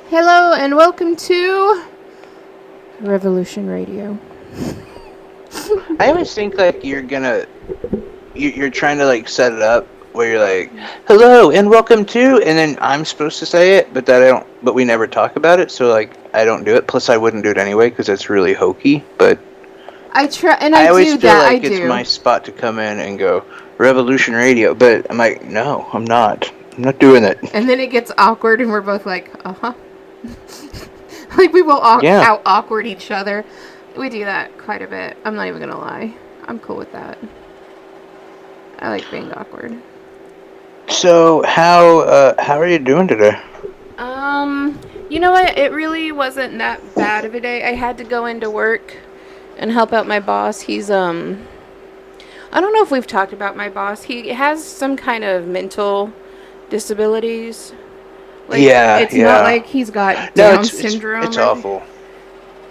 Hello and welcome to Revolution Radio. I always think like you're trying to like set it up where you're like, hello and welcome to, and then I'm supposed to say it, but but we never talk about it, so like I don't do it. Plus, I wouldn't do it anyway because it's really hokey. But I try, and I I always do feel that. like it's my spot to come in and go Revolution Radio, but I'm like, no, I'm not. I'm not doing it. And then it gets awkward, and we're both like, like we will out awkward each other. We do that quite a bit. I'm not even gonna lie. I'm cool with that. I like being awkward. So how are you doing today? You know what? It really wasn't that bad of a day. I had to go into work and help out my boss. He's I don't know if we've talked about my boss. He has some kind of mental disabilities. Like, it's not like he's got Down syndrome. It's awful.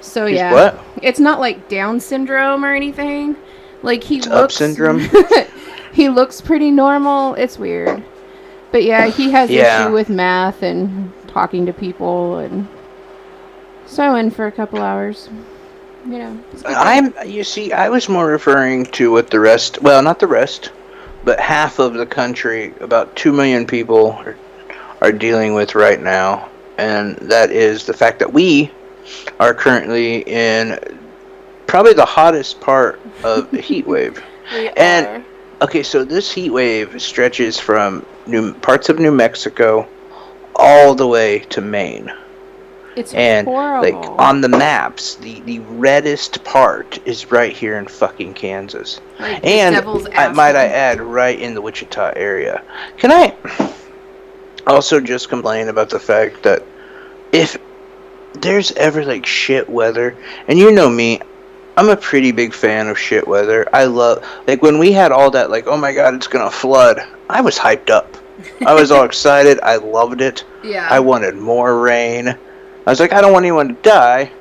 So he's what? It's not like Down syndrome or anything. Like it's looks up syndrome. He looks pretty normal. It's weird. But yeah, he has issue with math and talking to people, and so I went for a couple hours. You know. I was more referring to what the rest, well, not the rest, but half of the country, about 2 million people are dealing with right now, and that is the fact that we are currently in probably the hottest part of the heat wave. Okay, so this heat wave stretches from parts of New Mexico all the way to Maine. It's horrible. Like on the maps, the reddest part is right here in fucking Kansas. Like and might I add, right in the Wichita area. Can I also just complain about the fact that if there's ever like shit weather, and you know me, I'm a pretty big fan of shit weather. I love, like when we had all that, like, oh my god, it's gonna flood, I was hyped up. I was all excited. I loved it. Yeah. I wanted more rain. I was like, I don't want anyone to die,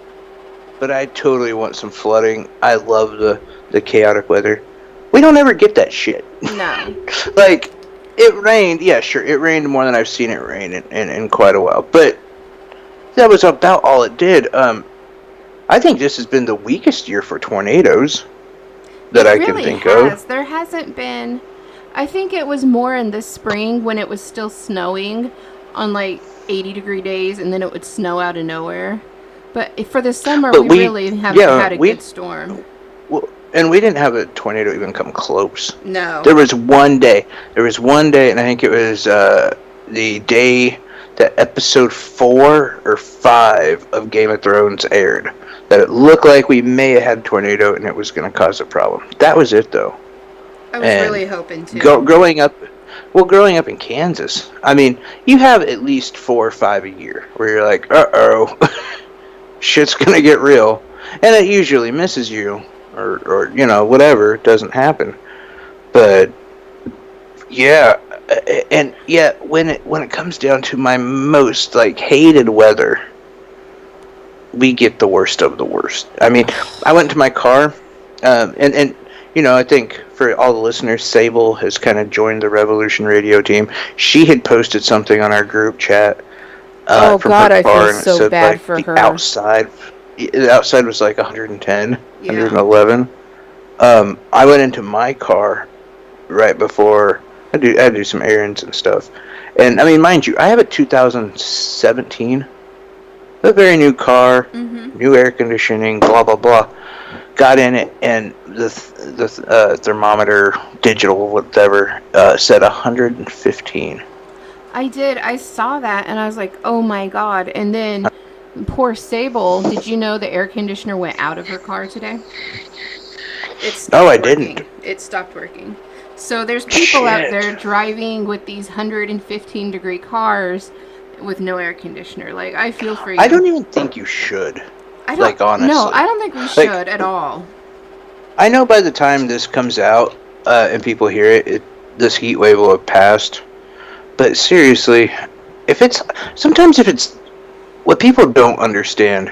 but I totally want some flooding. I love the chaotic weather. We don't ever get that shit. No. Like, it rained, yeah, sure, it rained more than I've seen it rain in quite a while, but that was about all it did. I think this has been the weakest year for tornadoes that I can think of. There hasn't been. I think it was more in the spring when it was still snowing on like 80-degree days, and then it would snow out of nowhere. But for the summer, we really haven't had a good storm. Well, and we didn't have a tornado even come close. No. There was one day, and I think it was the day that episode 4 or 5 of Game of Thrones aired, that it looked like we may have had a tornado and it was going to cause a problem. That was it, though. I was really hoping to. Growing up in Kansas, I mean, you have at least 4 or 5 a year where you're like, uh-oh, shit's going to get real. And it usually misses you, or you know, whatever, it doesn't happen. But, yeah, and yeah, when it comes down to my most, like, hated weather, we get the worst of the worst. I mean, I went to my car, and you know, I think for all the listeners, Sable has kind of joined the Revolution Radio team. She had posted something on our group chat. Oh from God, her car, I feel so said, bad like, for her. The outside was like 110, 111. I went into my car right before I had to do some errands and stuff. And I mean, mind you, I have a 2017, a very new car, new air conditioning, blah blah blah. Got in it, and the thermometer, digital, whatever, said 115. I did. I saw that, and I was like, oh my God. And then poor Sable, did you know the air conditioner went out of her car today? I didn't. It stopped working. So there's people out there driving with these 115-degree cars with no air conditioner. Like, I feel for you. I don't even think you should. Honestly. No, I don't think we should at all. I know by the time this comes out and people hear it, this heat wave will have passed. But seriously, if it's what people don't understand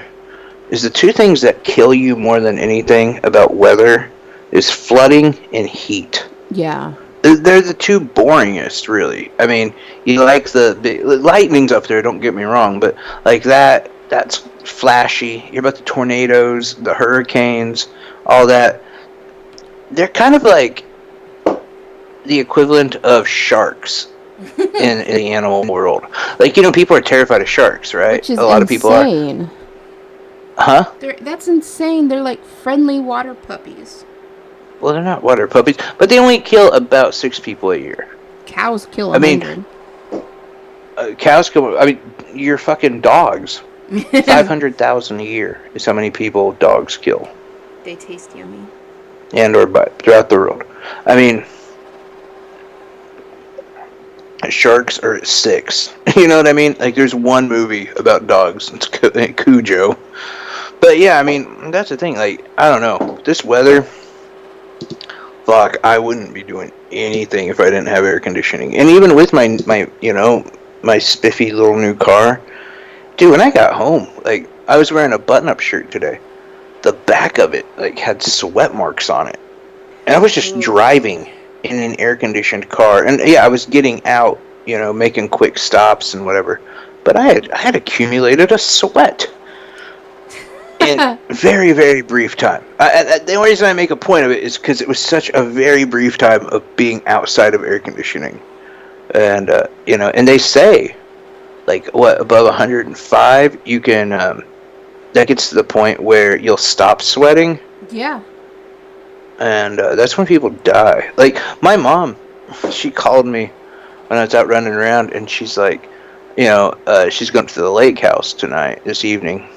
is the two things that kill you more than anything about weather is flooding and heat. Yeah. They're the two boringest, really. I mean, you like lightning's up there. Don't get me wrong, but like that's flashy. You're about the tornadoes, the hurricanes, all that. They're kind of like the equivalent of sharks in the animal world. Like, people are terrified of sharks, right? Which is A lot of people are. insane. Huh? That's insane. They're like friendly water puppies. Well, they're not water puppies, but they only kill about 6 people a year. Cows kill I mean, 100. Cows kill. I mean, your fucking dogs. 500,000 a year is how many people dogs kill. They taste yummy. And or throughout the world. I mean, sharks are at 6. You know what I mean? Like, there's one movie about dogs. It's Cujo. But yeah, I mean, that's the thing. Like, I don't know. This weather, fuck, I wouldn't be doing anything if I didn't have air conditioning. And even with my spiffy little new car, dude, when I got home, like, I was wearing a button-up shirt today. The back of it, like, had sweat marks on it. And I was just driving in an air-conditioned car. And, yeah, I was getting out, making quick stops and whatever. But I had accumulated a sweat in very, very brief time. The only reason I make a point of it is because it was such a very brief time of being outside of air conditioning. And, and they say, like, above 105, you can, that gets to the point where you'll stop sweating. Yeah. And that's when people die. Like, my mom, she called me when I was out running around, and she's like, she's going to the lake house this evening.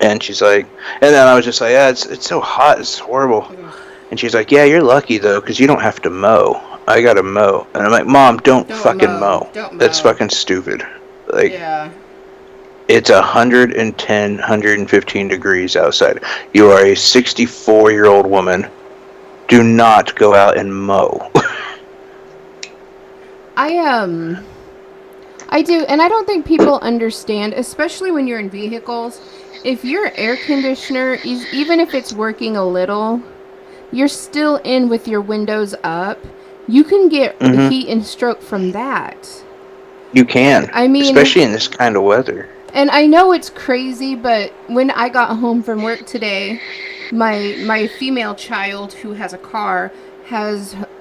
And she's like, and then I was just like, yeah, it's so hot, it's horrible. Ugh. And she's like, yeah, you're lucky, though, because you don't have to mow. I gotta mow. And I'm like, Mom, don't fucking mow. Don't mow. That's fucking stupid. Like, yeah. It's 110, 115 degrees outside. You are a 64-year-old woman. Do not go out and mow. I do, and I don't think people understand, especially when you're in vehicles. If your air conditioner is, even if it's working a little, you're still in with your windows up. You can get heat and stroke from that. You can. I mean, especially in this kind of weather. And I know it's crazy, but when I got home from work today, my female child who has a car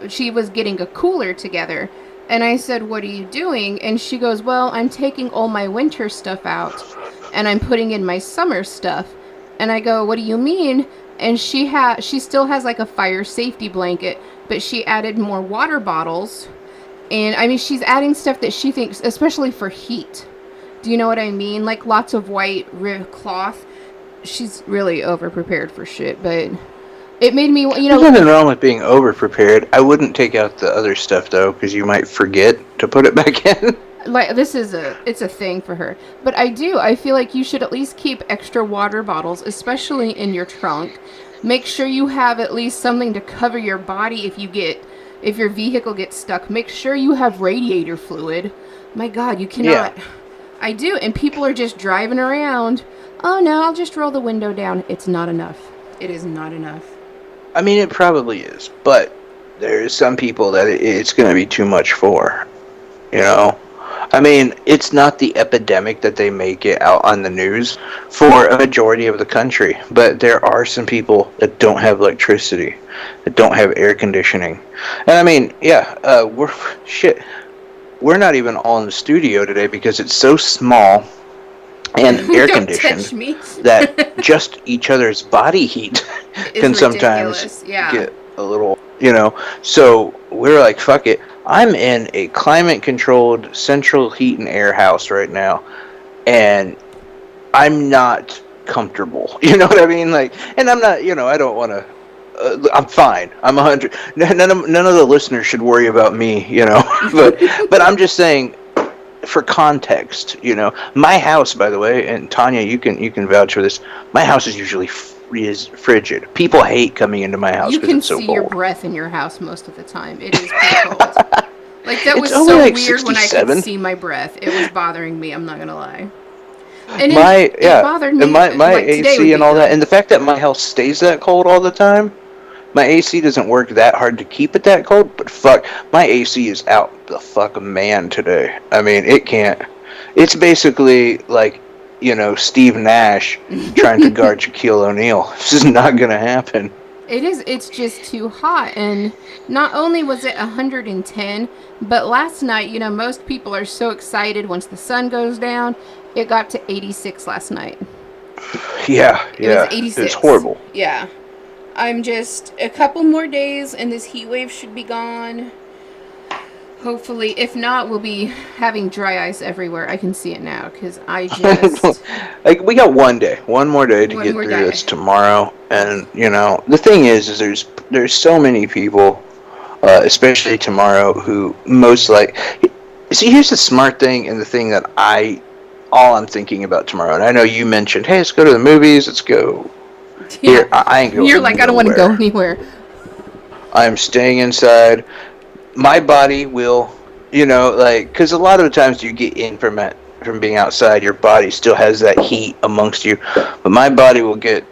she was getting a cooler together. And I said, "What are you doing?" And she goes, "Well, I'm taking all my winter stuff out and I'm putting in my summer stuff." And I go, "What do you mean?" And she still has like a fire safety blanket, but she added more water bottles. And I mean, she's adding stuff that she thinks, especially for heat. Do you know what I mean? Like lots of white cloth. She's really over-prepared for shit, but it made me, There's nothing wrong with being over-prepared. I wouldn't take out the other stuff, though, because you might forget to put it back in. Like, it's a thing for her. But I feel like you should at least keep extra water bottles, especially in your trunk. Make sure you have at least something to cover your body if your vehicle gets stuck. Make sure you have radiator fluid. My God, you cannot. Yeah. I do, and people are just driving around. Oh no, I'll just roll the window down. It's not enough. It is not enough. I mean, it probably is, but there's some people that it's going to be too much for. I mean, it's not the epidemic that they make it out on the news for a majority of the country, but there are some people that don't have electricity, that don't have air conditioning. And I mean, yeah, we're not even all in the studio today because it's so small and air conditioned that just each other's body heat can sometimes get a little, So we're like, fuck it. I'm in a climate-controlled central heat and air house right now, and I'm not comfortable. You know what I mean? Like, and I'm not, I don't want to. I'm fine. I'm 100. None of the listeners should worry about me, But I'm just saying, for context, my house, by the way, and Tanya, you can vouch for this. My house is usually frigid. People hate coming into my house because it's so cold. You can see your breath in your house most of the time. It is pretty cold. Like, that was so weird 67. When I could see my breath. It was bothering me. I'm not gonna lie. And it bothered me. And my AC and all that, and the fact that my house stays that cold all the time. My AC doesn't work that hard to keep it that cold, but fuck, my AC is out the fucking man today. I mean, it can't. It's basically like, Steve Nash trying to guard Shaquille O'Neal. This is not gonna happen. It is. It's just too hot. And not only was it 110, but last night, most people are so excited once the sun goes down. It got to 86 last night. Yeah. It was 86. It's horrible. Yeah. I'm just a couple more days and this heat wave should be gone. Hopefully. If not, we'll be having dry ice everywhere. I can see it now because I just... Like, we got one more day to get through this tomorrow. And, the thing is there's so many people, especially tomorrow, who most see, here's the smart thing and the thing that all I'm thinking about tomorrow. And I know you mentioned, hey, let's go to the movies, let's go. Yeah. Here, I ain't going. You're like, I don't want to go anywhere. I'm staying inside. My body will, because a lot of the times you get in from being outside, your body still has that heat amongst you. But my body will get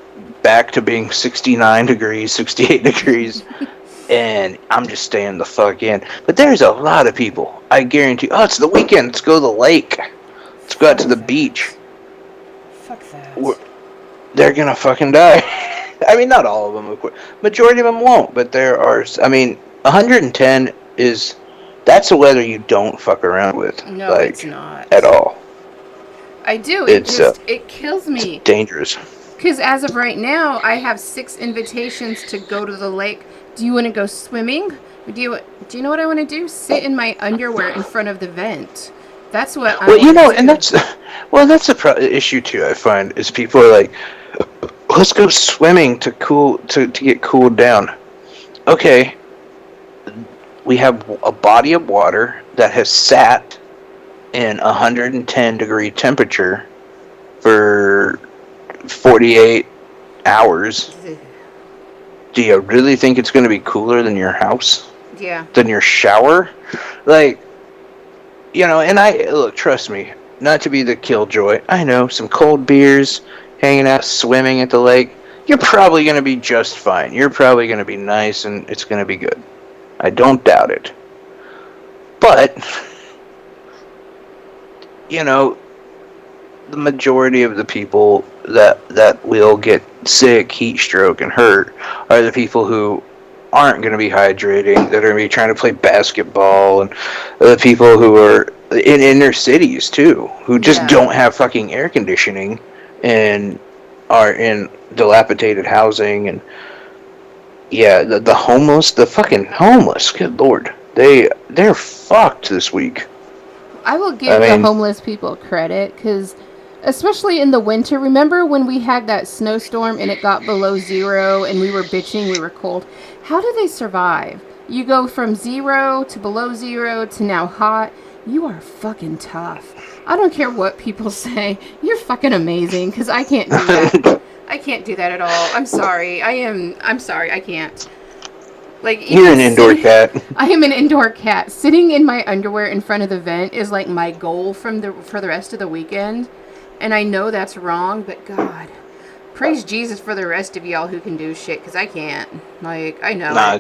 back to being 69 degrees, 68 degrees, and I'm just staying the fuck in. But there's a lot of people, I guarantee, it's the weekend, let's go to the lake. Let's go out to the beach. Fuck that. They're gonna fucking die. I mean, not all of them, of course. Majority of them won't, but there are. I mean, 110 that's the weather you don't fuck around with. No, it's not at all. I do. It kills me. It's dangerous. Because as of right now, I have 6 invitations to go to the lake. Do you want to go swimming? Do you know what I want to do? Sit in my underwear in front of the vent. That's what I and that's the issue too. I find is people are like, let's go swimming to get cooled down. Okay, we have a body of water that has sat in 110 degree temperature for 48 hours. Do you really think it's going to be cooler than your house? Yeah. Than your shower? Like, and look, trust me, not to be the killjoy, I know, some cold beers, hanging out, swimming at the lake, you're probably going to be just fine. You're probably going to be nice and it's going to be good. I don't doubt it. But, the majority of the people that will get sick, heat stroke, and hurt are the people who aren't going to be hydrating, that are going to be trying to play basketball, and the people who are in their cities, too, who just don't have fucking air conditioning and are in dilapidated housing. And the homeless, the fucking homeless, good lord, they're fucked this week. I will give the homeless people credit, because especially in the winter, remember when we had that snowstorm and it got below 0 and we were bitching, we were cold? How do they survive? You go from 0 to below 0 to now hot. You are fucking tough. I don't care what people say. You're fucking amazing, because I can't do that. I can't do that at all. I'm sorry. I'm sorry. I can't. Like, you're an indoor cat. I am an indoor cat. Sitting in my underwear in front of the vent is like my goal for the rest of the weekend. And I know that's wrong, but God, praise Jesus for the rest of y'all who can do shit, because I can't. Like, I know. Nah,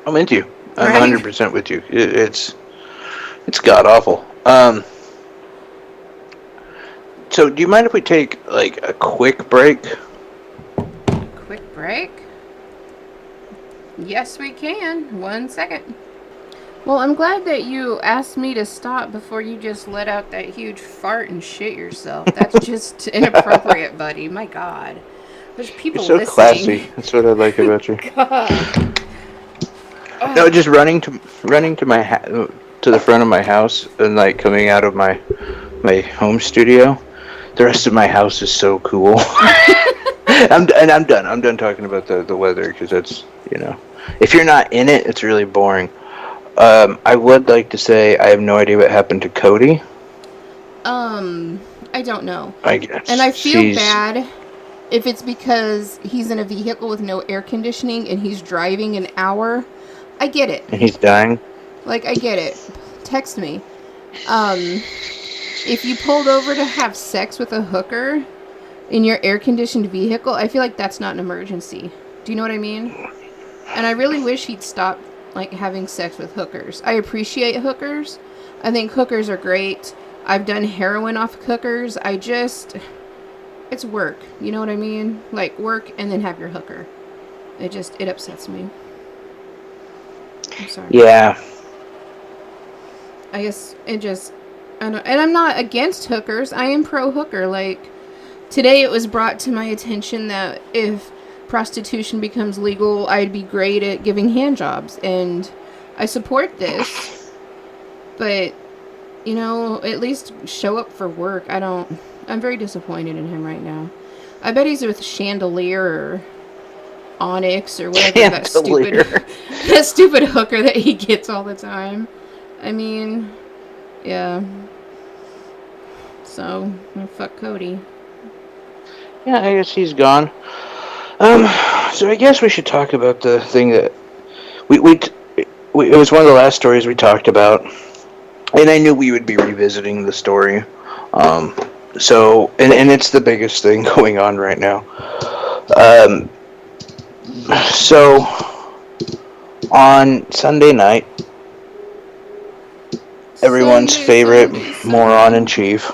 I'm into you. I'm Right? 100% with you. It's god awful. So do you mind if we take like a quick break? Quick break? Yes, we can. 1 second. Well, I'm glad that you asked me to stop before you just let out that huge fart and shit yourself. That's just inappropriate, buddy. My God. There's people You're so listening. classy. That's what I like about you. God. No, just running to to the front of my house and like coming out of my home studio. The rest of my house is so cool. I'm done. I'm done talking about the weather, because that's, if you're not in it, it's really boring. I would like to say I have no idea what happened to Cody. I don't know. I guess. And I feel bad if it's because he's in a vehicle with no air conditioning and he's driving an hour. I get it. And he's dying. Like, I get it. Text me. If you pulled over to have sex with a hooker in your air-conditioned vehicle, I feel like that's not an emergency. Do you know what I mean? And I really wish he'd stop like having sex with hookers. I appreciate hookers. I think hookers are great. I've done heroin off hookers. It's work. You know what I mean? Like work and then have your hooker. It upsets me. I'm sorry. Yeah. I guess I don't, and I'm not against hookers. I am pro hooker. Like today it was brought to my attention that if prostitution becomes legal, I'd be great at giving hand jobs, and I support this. But you know, at least show up for work. I'm very disappointed in him right now. I bet he's with Chandelier or Onyx or whatever Chandelier. that stupid hooker that he gets all the time. I mean, yeah. So, fuck Cody. Yeah, I guess he's gone. So I guess we should talk about the thing that it was one of the last stories we talked about, and I knew we would be revisiting the story. So it's the biggest thing going on right now. So on Sunday night, everyone's favorite moron in chief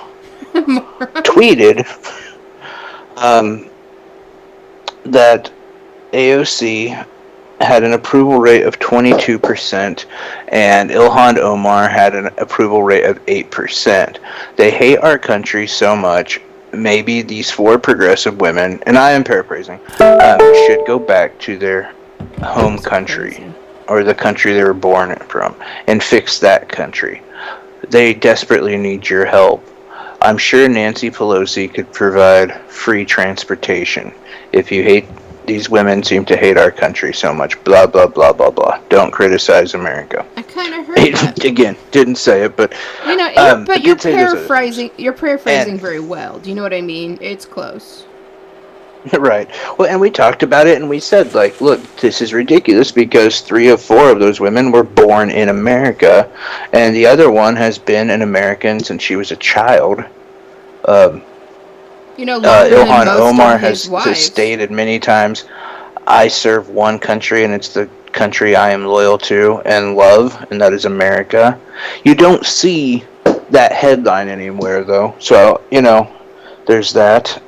tweeted that AOC had an approval rate of 22% and Ilhan Omar had an approval rate of 8%. They hate our country so much. Maybe these 4 progressive women, and I am paraphrasing, should go back to their home country or the country they were born from and fix that country. They desperately need your help. I'm sure Nancy Pelosi could provide free transportation. If you hate these women, seem to hate our country so much. Blah blah blah blah blah. Don't criticize America. I kind of heard that. Again, didn't say it, but you know. But you're paraphrasing. You're paraphrasing very well. Do you know what I mean? It's close. Right. Well, and we talked about it, and we said, like, look, this is ridiculous because 3 of 4 of those women were born in America, and the other one has been an American since she was a child. You know, Ilhan most Omar of his has wives. stated many times, I serve one country, and it's the country I am loyal to and love, and that is America. You don't see that headline anywhere, though, so, you know, there's that.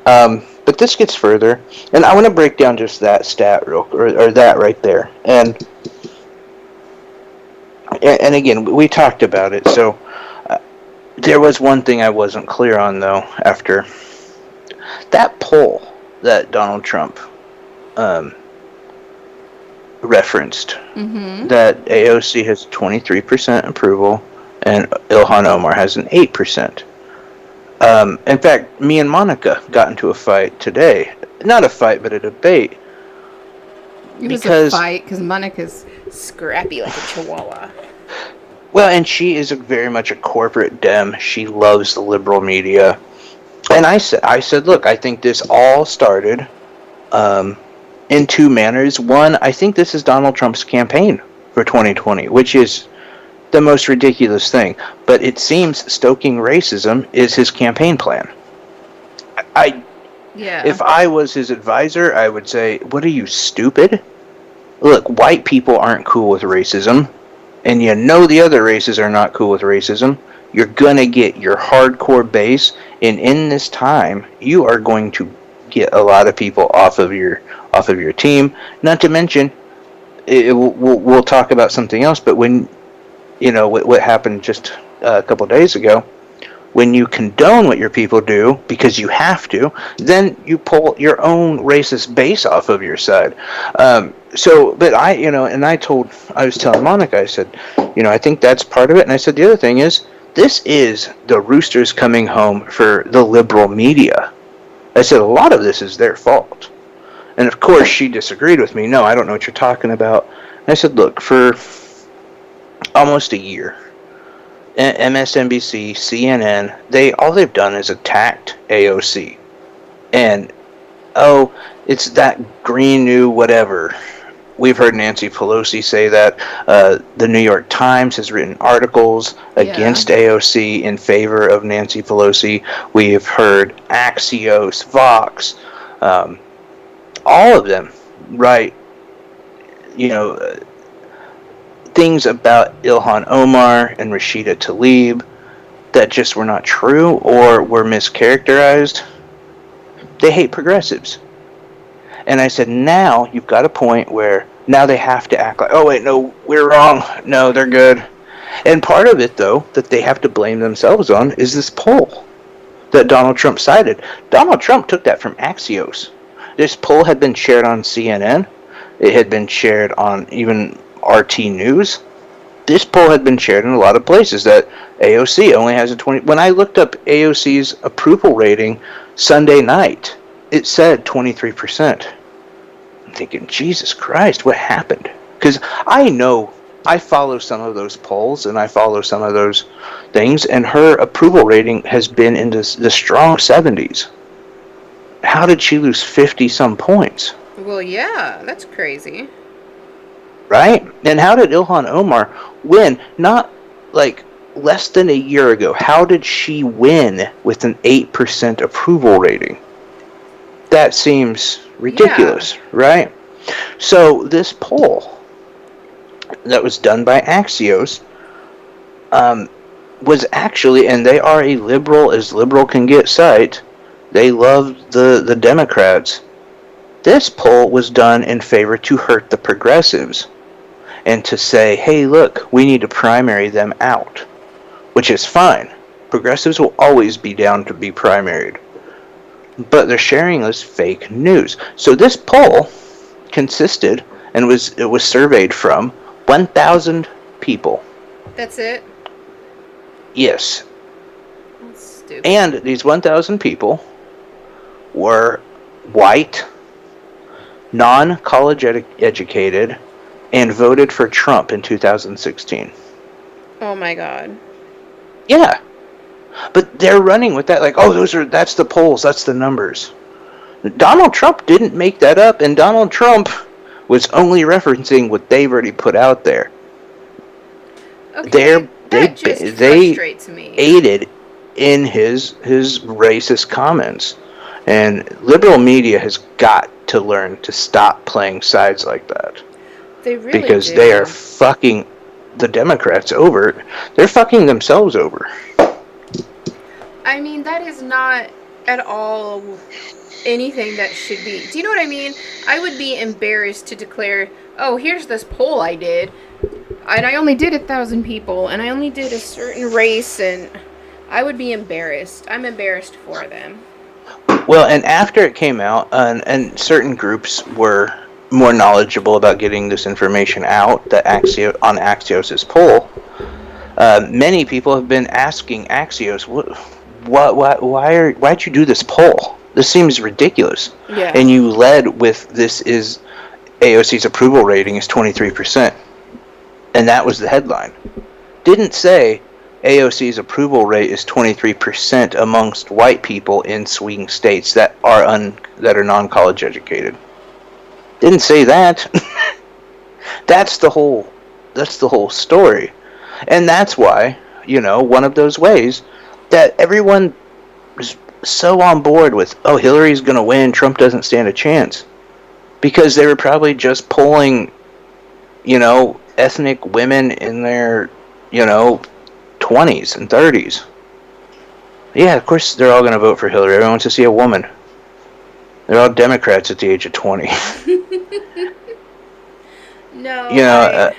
But this gets further, and I want to break down just that stat or that right there. And again, we talked about it. So there was one thing I wasn't clear on, though, after that poll that Donald Trump referenced, that AOC has 23% approval and Ilhan Omar has an 8%. In fact, me and Monica got into a fight today. Not a fight, but a debate. It was a fight because Monica's scrappy like a chihuahua. Well, and she is very much a corporate dem. She loves the liberal media. And I said, look, I think this all started in 2 manners. One, I think this is Donald Trump's campaign for 2020, which is the most ridiculous thing. But it seems stoking racism is his campaign plan. If I was his advisor, I would say, what are you, stupid? Look, white people aren't cool with racism, and you know the other races are not cool with racism. You're going to get your hardcore base, and in this time, you are going to get a lot of people off of your team. Not to mention, we'll talk about something else, but when, you know, what happened just a couple days ago, when you condone what your people do because you have to, then you pull your own racist base off of your side. But I was telling Monica, I said, you know, I think that's part of it. And I said, the other thing is, this is the roosters coming home for the liberal media. I said, a lot of this is their fault. And of course, she disagreed with me. No, I don't know what you're talking about. And I said, look, for almost a year, MSNBC, CNN, all they've done is attacked AOC. And, it's that green new whatever. We've heard Nancy Pelosi say that. The New York Times has written articles against AOC in favor of Nancy Pelosi. We've heard Axios, Vox, all of them write you know, things about Ilhan Omar and Rashida Tlaib that just were not true or were mischaracterized. They hate progressives. And I said, now you've got a point where now they have to act like, oh, wait, no, we're wrong. No, they're good. And part of it, though, that they have to blame themselves on is this poll that Donald Trump cited. Donald Trump took that from Axios. This poll had been shared on CNN. It had been shared on even RT News. This poll had been shared in a lot of places that AOC only has a 20. When I looked up AOC's approval rating Sunday night, it said 23%. I'm thinking, Jesus Christ, what happened? Because I know, I follow some of those polls and I follow some of those things, and her approval rating has been in the strong 70s. How did she lose 50 some points? Well, yeah, that's crazy. Right? And how did Ilhan Omar win? Not like less than a year ago. How did she win with an 8% approval rating? That seems ridiculous, right? So this poll that was done by Axios was actually, and they are a liberal as liberal can get site. They love the Democrats. This poll was done in favor to hurt the progressives and to say, hey, look, we need to primary them out, which is fine. Progressives will always be down to be primaried. But they're sharing this fake news. So this poll consisted and it was surveyed from 1,000 people. That's it? Yes. That's stupid. And these 1,000 people were white, non-college educated, and voted for Trump in 2016. Oh my God. Yeah. But they're running with that like, oh, that's the polls, that's the numbers. Donald Trump didn't make that up, and Donald Trump was only referencing what they've already put out there. Okay, that just frustrates me. Aided in his racist comments. And liberal media has got to learn to stop playing sides like that. They really because do. They are fucking the Democrats over. They're fucking themselves over. I mean, that is not at all anything that should be. Do you know what I mean? I would be embarrassed to declare, oh, here's this poll I did, and I only did 1,000 people, and I only did a certain race, and I would be embarrassed. I'm embarrassed for them. Well, and after it came out, and certain groups were more knowledgeable about getting this information out that on Axios' poll, many people have been asking Axios, why'd you do this poll? This seems ridiculous. Yeah. And you led with this is AOC's approval rating is 23%. And that was the headline. Didn't say AOC's approval rate is 23% amongst white people in swing states that are non-college educated. Didn't say that. That's the whole story. And that's why, one of those ways that everyone is so on board with, oh, Hillary's going to win, Trump doesn't stand a chance. Because they were probably just polling, ethnic women in their, 20s and 30s. Yeah, of course they're all going to vote for Hillary. Everyone wants to see a woman. They're all Democrats at the age of 20. No.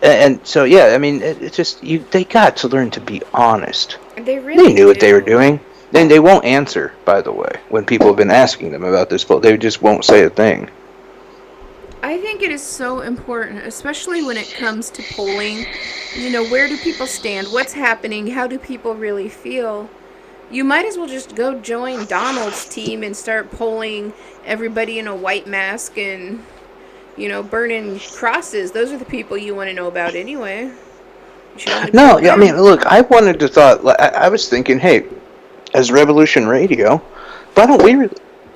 And so, yeah, I mean, it's just, they got to learn to be honest. They really They knew what they were doing. And they won't answer, by the way, when people have been asking them about this poll. They just won't say a thing. I think it is so important, especially when it comes to polling. Where do people stand? What's happening? How do people really feel? You might as well just go join Donald's team and start polling everybody in a white mask and, burning crosses. Those are the people you want to know about anyway. No, I mean, look, I was thinking, hey, as Revolution Radio, why don't we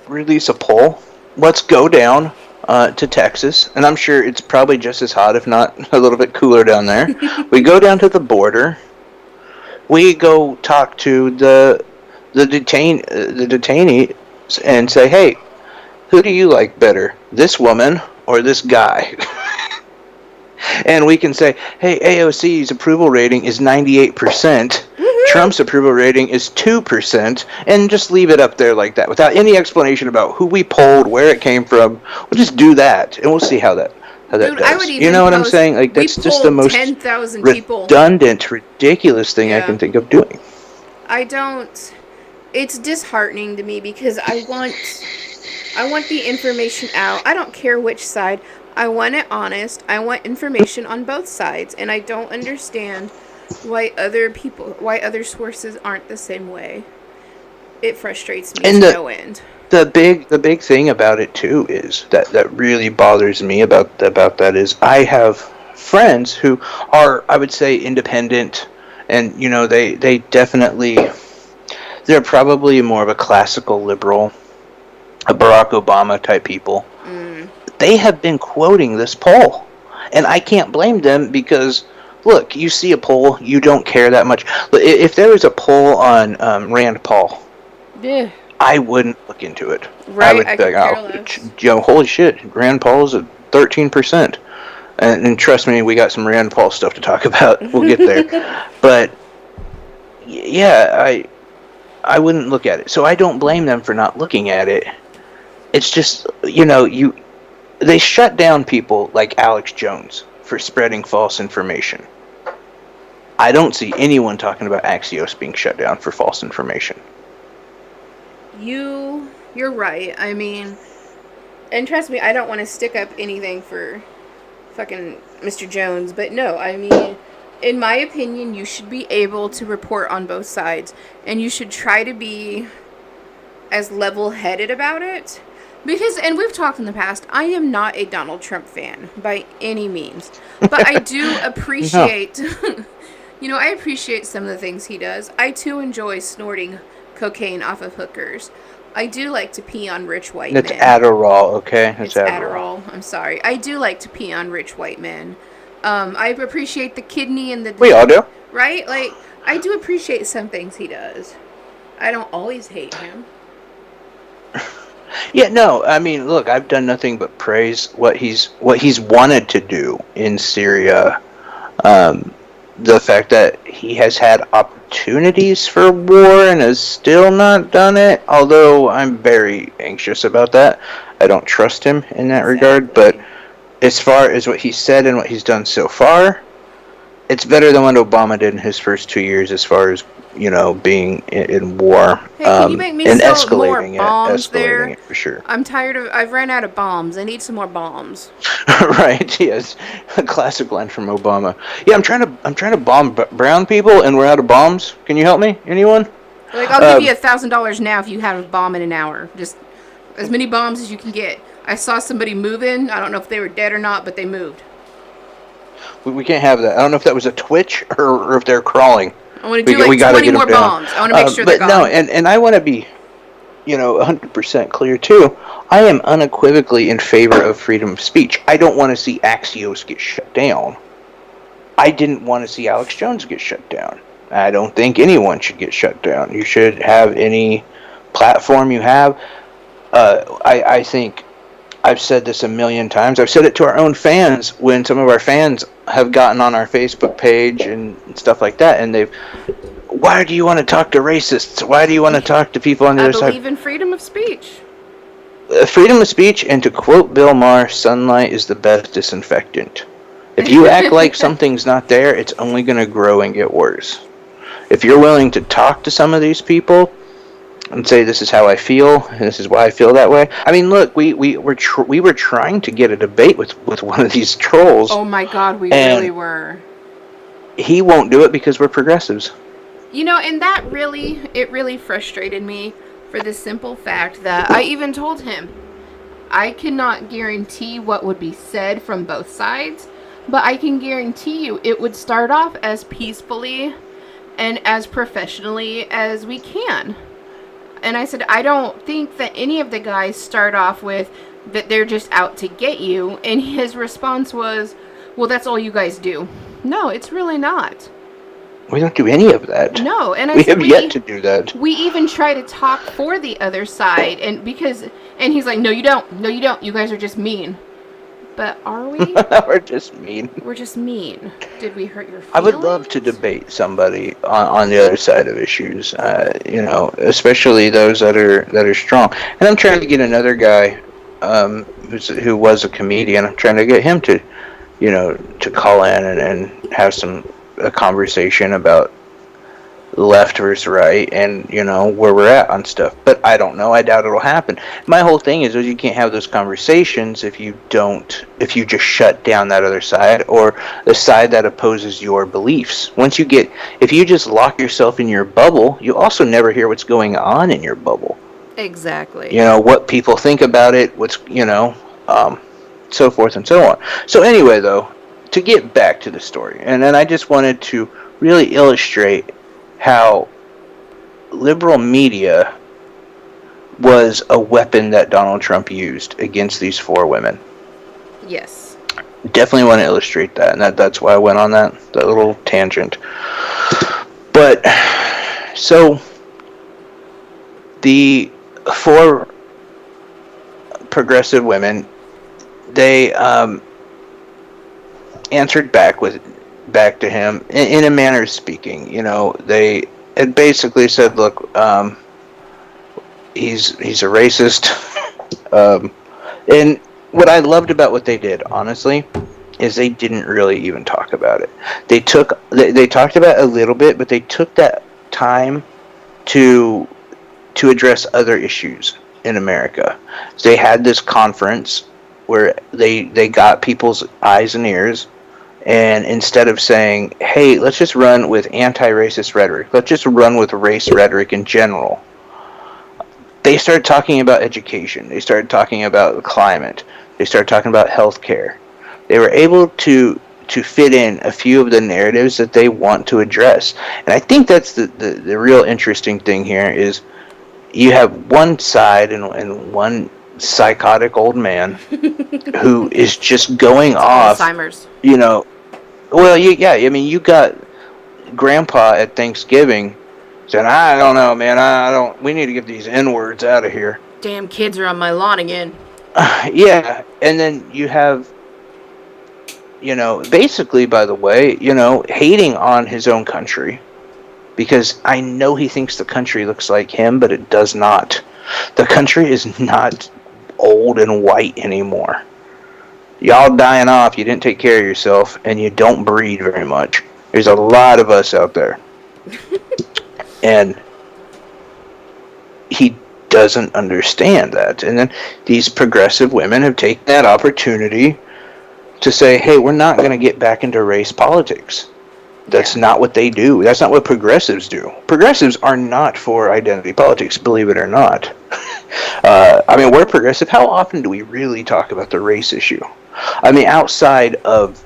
release a poll? Let's go down to Texas, and I'm sure it's probably just as hot, if not a little bit cooler down there. We go down to the border. We go talk to the detainee and say, hey, who do you like better, this woman or this guy? And we can say, hey, AOC's approval rating is 98%. Trump's approval rating is 2%, and just leave it up there like that without any explanation about who we polled, where it came from. We'll just do that, and we'll see how that Dude, does. I would even You know what I'm post, saying? Like, we that's just the polled most 10,000 people. redundant, ridiculous thing I Yeah. can think of doing. I don't. It's disheartening to me because I want the information out. I don't care which side. I want it honest. I want information on both sides, and I don't understand why other sources aren't the same way. It frustrates me And to no end. the big thing about it too is that really bothers me about that is I have friends who are, I would say, independent, and they definitely, they're probably more of a classical liberal, a Barack Obama type people. They have been quoting this poll, and I can't blame them because, look, you see a poll, you don't care that much. If there was a poll on Rand Paul, Yeah. I wouldn't look into it. Right, I would I be could like, care less. holy shit, Rand Paul's at 13%. And trust me, we got some Rand Paul stuff to talk about. We'll get there. But, yeah, I wouldn't look at it. So I don't blame them for not looking at it. It's just, they shut down people like Alex Jones for spreading false information. I don't see anyone talking about Axios being shut down for false information. You're right. I mean, and trust me, I don't want to stick up anything for fucking Mr. Jones, but no, I mean, in my opinion, you should be able to report on both sides, and you should try to be as level-headed about it. Because, and we've talked in the past, I am not a Donald Trump fan by any means, but I do appreciate, I appreciate some of the things he does. I too enjoy snorting cocaine off of hookers. I do like to pee on rich white men. It's Adderall, okay? It's Adderall. I'm sorry. I do like to pee on rich white men. I appreciate the kidney and the... We all do. Right? Like, I do appreciate some things he does. I don't always hate him. Yeah, no, I mean, look, I've done nothing but praise what he's wanted to do in Syria. The fact that he has had opportunities for war and has still not done it, although I'm very anxious about that. I don't trust him in that regard, but as far as what he said and what he's done so far, it's better than what Obama did in his first 2 years as far as, being in war. Hey, can you make me and some more escalating bombs there? it for sure. I'm tired of... I've ran out of bombs. I need some more bombs. Right, yes. A classic line from Obama. Yeah, I'm trying to bomb brown people and we're out of bombs. Can you help me? Anyone? Like, I'll give you $1,000 now if you have a bomb in an hour. Just as many bombs as you can get. I saw somebody moving. I don't know if they were dead or not, but they moved. We can't have that. I don't know if that was a twitch or if they're crawling. I want to do like 20 more bombs. I want to make sure they're gone. No, and I want to be, 100% clear too. I am unequivocally in favor of freedom of speech. I don't want to see Axios get shut down. I didn't want to see Alex Jones get shut down. I don't think anyone should get shut down. You should have any platform you have. I think I've said this a million times. I've said it to our own fans when some of our fans have gotten on our Facebook page and stuff like that, and why do you want to talk to racists? Why do you want to talk to people on the other side? I believe in freedom of speech. Freedom of speech, and to quote Bill Maher, sunlight is the best disinfectant. If you act like something's not there, it's only going to grow and get worse. If you're willing to talk to some of these people and say, this is how I feel, and this is why I feel that way. I mean, look, we were trying to get a debate with one of these trolls. Oh my God, we really were. He won't do it because we're progressives. And it really frustrated me for the simple fact that I even told him, I cannot guarantee what would be said from both sides, but I can guarantee you it would start off as peacefully and as professionally as we can. And I said, I don't think that any of the guys start off with that they're just out to get you. And his response was, well, that's all you guys do. No, it's really not. We don't do any of that. No, and we have yet to do that. We even try to talk for the other side, and he's like, no, you don't. No, you don't. You guys are just mean. But are we? We're just mean. We're just mean. Did we hurt your feelings? I would love to debate somebody on the other side of issues. Especially those that are strong. And I'm trying to get another guy, who was a comedian. I'm trying to get him to, to call in and have a conversation about left versus right, and where we're at on stuff. But I don't know. I doubt it'll happen. My whole thing is you can't have those conversations if you just shut down that other side, or the side that opposes your beliefs. If you just lock yourself in your bubble, you also never hear what's going on in your bubble. Exactly. What people think about it, so forth and so on. So anyway, though, to get back to the story, and then I just wanted to really illustrate how liberal media was a weapon that Donald Trump used against these 4 women. Yes. Definitely want to illustrate that, and that's why I went on that little tangent. But, so, the 4 progressive women, they answered back to him in a manner of speaking. They had basically said, look, he's a racist. And what I loved about what they did, honestly, is they didn't really even talk about it. They talked about it a little bit, but they took that time to address other issues in America. So they had this conference where they got people's eyes and ears. And instead of saying, hey, let's just run with anti-racist rhetoric, let's just run with race rhetoric in general, they started talking about education. They started talking about the climate. They started talking about healthcare. They were able to fit in a few of the narratives that they want to address. And I think that's the real interesting thing here is you have one side and one psychotic old man who is just going off. Alzheimer's. Well, you got Grandpa at Thanksgiving saying, I don't know, man, we need to get these N-words out of here. Damn kids are on my lawn again. Yeah, and then you have, basically, by the way, hating on his own country. Because I know he thinks the country looks like him, but it does not. The country is not old and white anymore. Y'all dying off, you didn't take care of yourself, and you don't breed very much. There's a lot of us out there. And he doesn't understand that. And then these progressive women have taken that opportunity to say, hey, we're not going to get back into race politics. That's not what they do. That's not what progressives do. Progressives are not for identity politics, believe it or not. We're progressive. How often do we really talk about the race issue? Outside of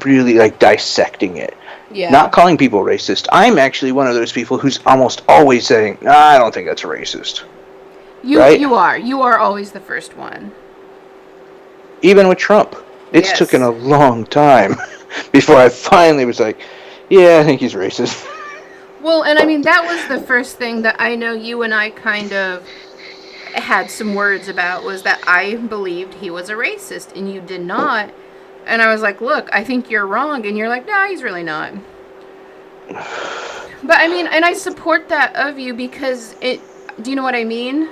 really dissecting it. Yeah. Not calling people racist. I'm actually one of those people who's almost always saying, I don't think that's racist. Right? You are. You are always the first one. Even with Trump. It's taken a long time before I finally was like, yeah, I think he's racist. Well, and that was the first thing that I know you and I kind of had some words about, was that I believed he was a racist and you did not. And I was like, look, I think you're wrong. And you're like, no, he's really not. But and I support that of you because do you know what I mean?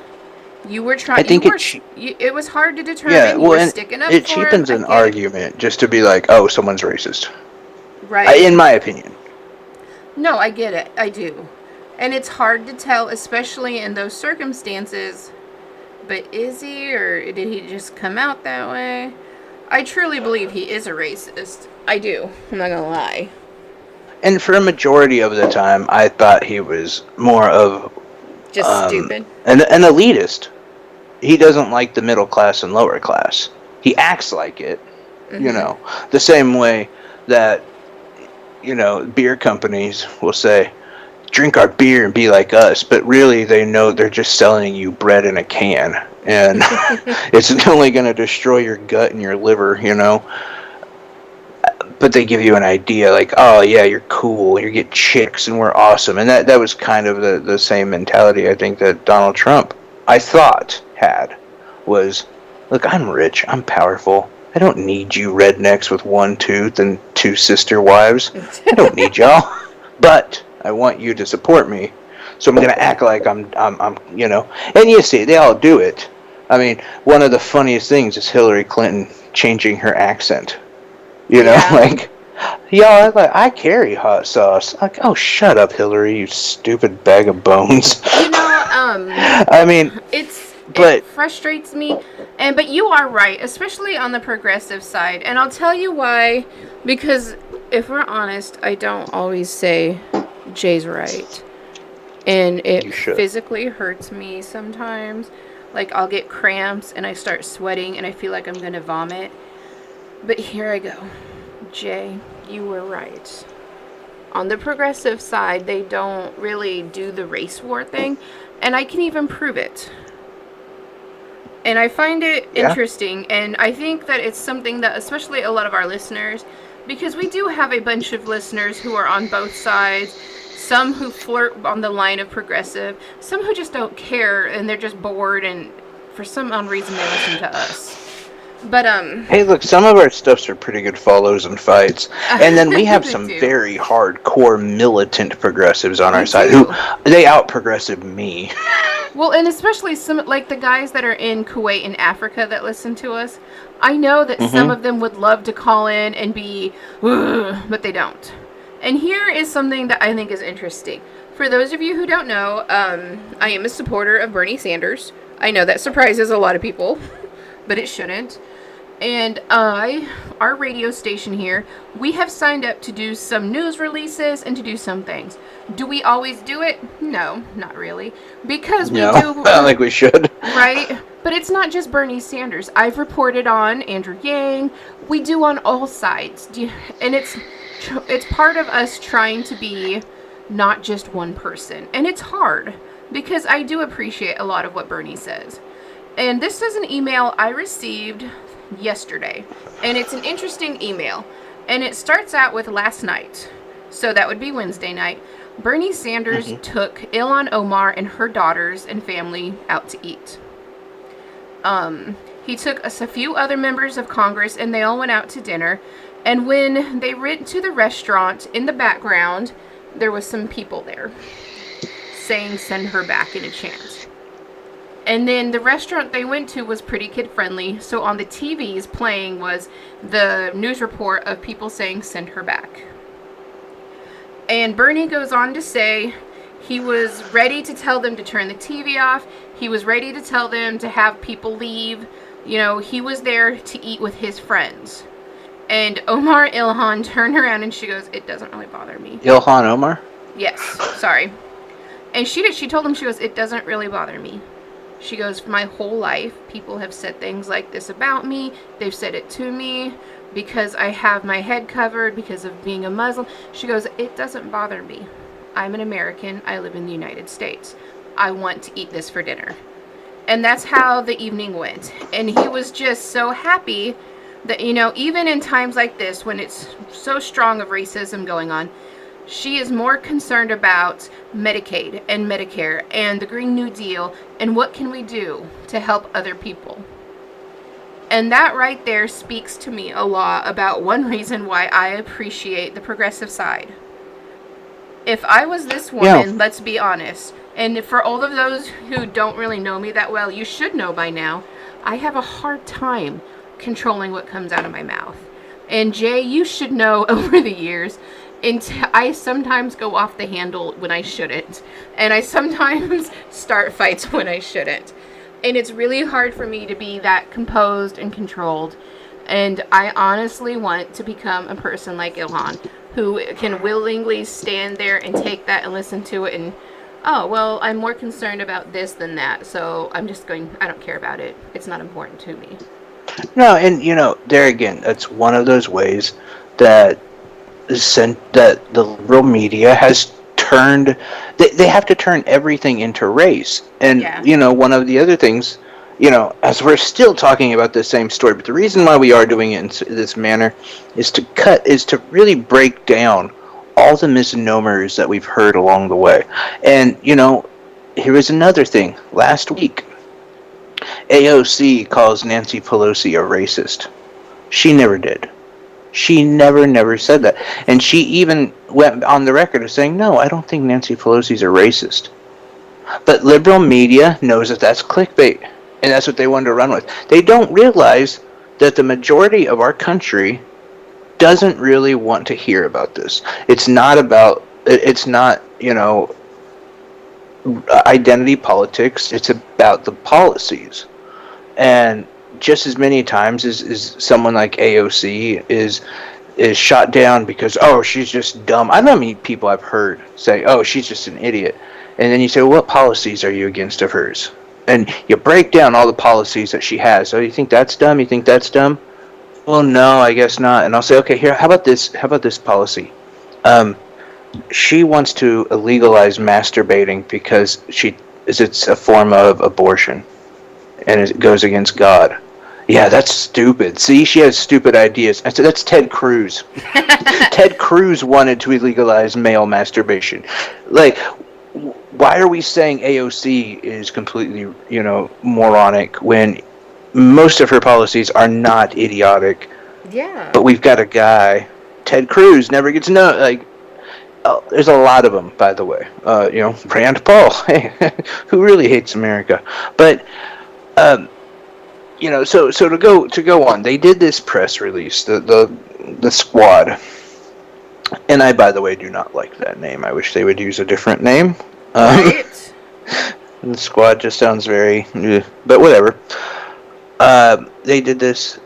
You were trying. It was hard to determine. Yeah, well, you were sticking up it for cheapens an argument just to be like, oh, someone's racist. Right. In my opinion. No, I get it. I do. And it's hard to tell, especially in those circumstances. But is he, or did he just come out that way? I truly believe he is a racist. I do. I'm not gonna lie. And for a majority of the time, I thought he was more of just stupid. An elitist. He doesn't like the middle class and lower class. He acts like it. Mm-hmm. The same way that, beer companies will say, drink our beer and be like us, but really they know they're just selling you bread in a can, and it's only going to destroy your gut and your liver, but they give you an idea like, oh yeah, you're cool, you get chicks and we're awesome. And that was kind of the same mentality I think that Donald Trump, I thought, had, was, look, I'm rich, I'm powerful, I don't need you rednecks with one tooth and two sister wives. I don't need y'all. But I want you to support me. So I'm going to act like I'm, And you see, they all do it. I mean, one of the funniest things is Hillary Clinton changing her accent. Like, y'all, I carry hot sauce. Like, oh, shut up, Hillary, you stupid bag of bones. I mean, it frustrates me, but you are right, especially on the progressive side, and I'll tell you why. Because if we're honest, I don't always say Jay's right, and it physically hurts me sometimes. Like, I'll get cramps and I start sweating and I feel like I'm gonna vomit. But here I go. Jay, you were right. On the progressive side, they don't really do the race war thing, and I can even prove it. And I find it interesting, and I think that it's something that especially a lot of our listeners, because we do have a bunch of listeners who are on both sides, some who flirt on the line of progressive, some who just don't care and they're just bored and for some unknown reason they listen to us. But hey, look, some of our stuffs are pretty good follows and fights, and then we have some very hardcore militant progressives on our side who they out-progressive me. Well, and especially some like the guys that are in Kuwait and Africa that listen to us. I know that some of them would love to call in and be, but they don't. And here is something that I think is interesting. For those of you who don't know, I am a supporter of Bernie Sanders. I know that surprises a lot of people, but it shouldn't. And our radio station here, we have signed up to do some news releases and to do some things. Do we always do it? No, not really. Because we do... I don't think we should. Right? But it's not just Bernie Sanders. I've reported on Andrew Yang. We do on all sides. And it's part of us trying to be not just one person. And it's hard, because I do appreciate a lot of what Bernie says. And this is an email I received yesterday, and it's an interesting email, and it starts out with last night, so that would be Wednesday night. Bernie Sanders took Ilhan Omar and her daughters and family out to eat. He took a few other members of Congress, and they all went out to dinner, and when they went to the restaurant, in the background there was some people there saying "send her back" in a chant. And then the restaurant they went to was pretty kid-friendly, so on the TVs playing was the news report of people saying "send her back." And Bernie goes on to say he was ready to tell them to turn the TV off. He was ready to tell them to have people leave. You know, he was there to eat with his friends. And Omar Ilhan turned around and she goes, "It doesn't really bother me." Ilhan Omar? Yes, sorry. And she told him, she goes, "It doesn't really bother me." She goes, "For my whole life, people have said things like this about me. They've said it to me because I have my head covered because of being a Muslim." She goes, "It doesn't bother me. I'm an American. I live in the United States. I want to eat this for dinner." And that's how the evening went. And he was just so happy that, you know, even in times like this, when it's so strong of racism going on, she is more concerned about Medicaid and Medicare and the Green New Deal and what can we do to help other people. And that right there speaks to me a lot about one reason why I appreciate the progressive side. If I was this woman, let's be honest, and for all of those who don't really know me that well, you should know by now, I have a hard time controlling what comes out of my mouth. And Jay, you should know over the years, I sometimes go off the handle when I shouldn't. And I sometimes start fights when I shouldn't. And it's really hard for me to be that composed and controlled. And I honestly want to become a person like Ilhan, who can willingly stand there and take that and listen to it and, oh, well, I'm more concerned about this than that. So I'm just going, I don't care about it. It's not important to me. No, and, you know, there again, that's one of those ways that the liberal media has turned, they have to turn everything into race. And, you know, one of the other things, you know, as we're still talking about the same story, but the reason why we are doing it in this manner is to really break down all the misnomers that we've heard along the way. And, you know, here is another thing. Last week, AOC calls Nancy Pelosi a racist. She never did. She never said that. And she even went on the record as saying, no, I don't think Nancy Pelosi's a racist. But liberal media knows that that's clickbait, and that's what they want to run with. They don't realize that the majority of our country doesn't really want to hear about this. It's not, identity politics. It's about the policies. And just as many times as someone like AOC is shot down because, oh, she's just dumb. I don't know how many people I've heard say, oh, she's just an idiot. And then you say, well, what policies are you against of hers? And you break down all the policies that she has. So you think that's dumb? You think that's dumb? Well, no, I guess not. And I'll say, okay, here, how about this policy? She wants to legalize masturbating because it's a form of abortion, and it goes against God. Yeah, that's stupid. See, she has stupid ideas. That's Ted Cruz. Ted Cruz wanted to legalize male masturbation. Like, why are we saying AOC is completely, moronic when most of her policies are not idiotic? Yeah. But we've got a guy, Ted Cruz, never gets there's a lot of them, by the way. Rand Paul, who really hates America. But, so to go on, they did this press release, the squad. And I, by the way, do not like that name. I wish they would use a different name. Right. The squad just sounds very, but whatever. They did this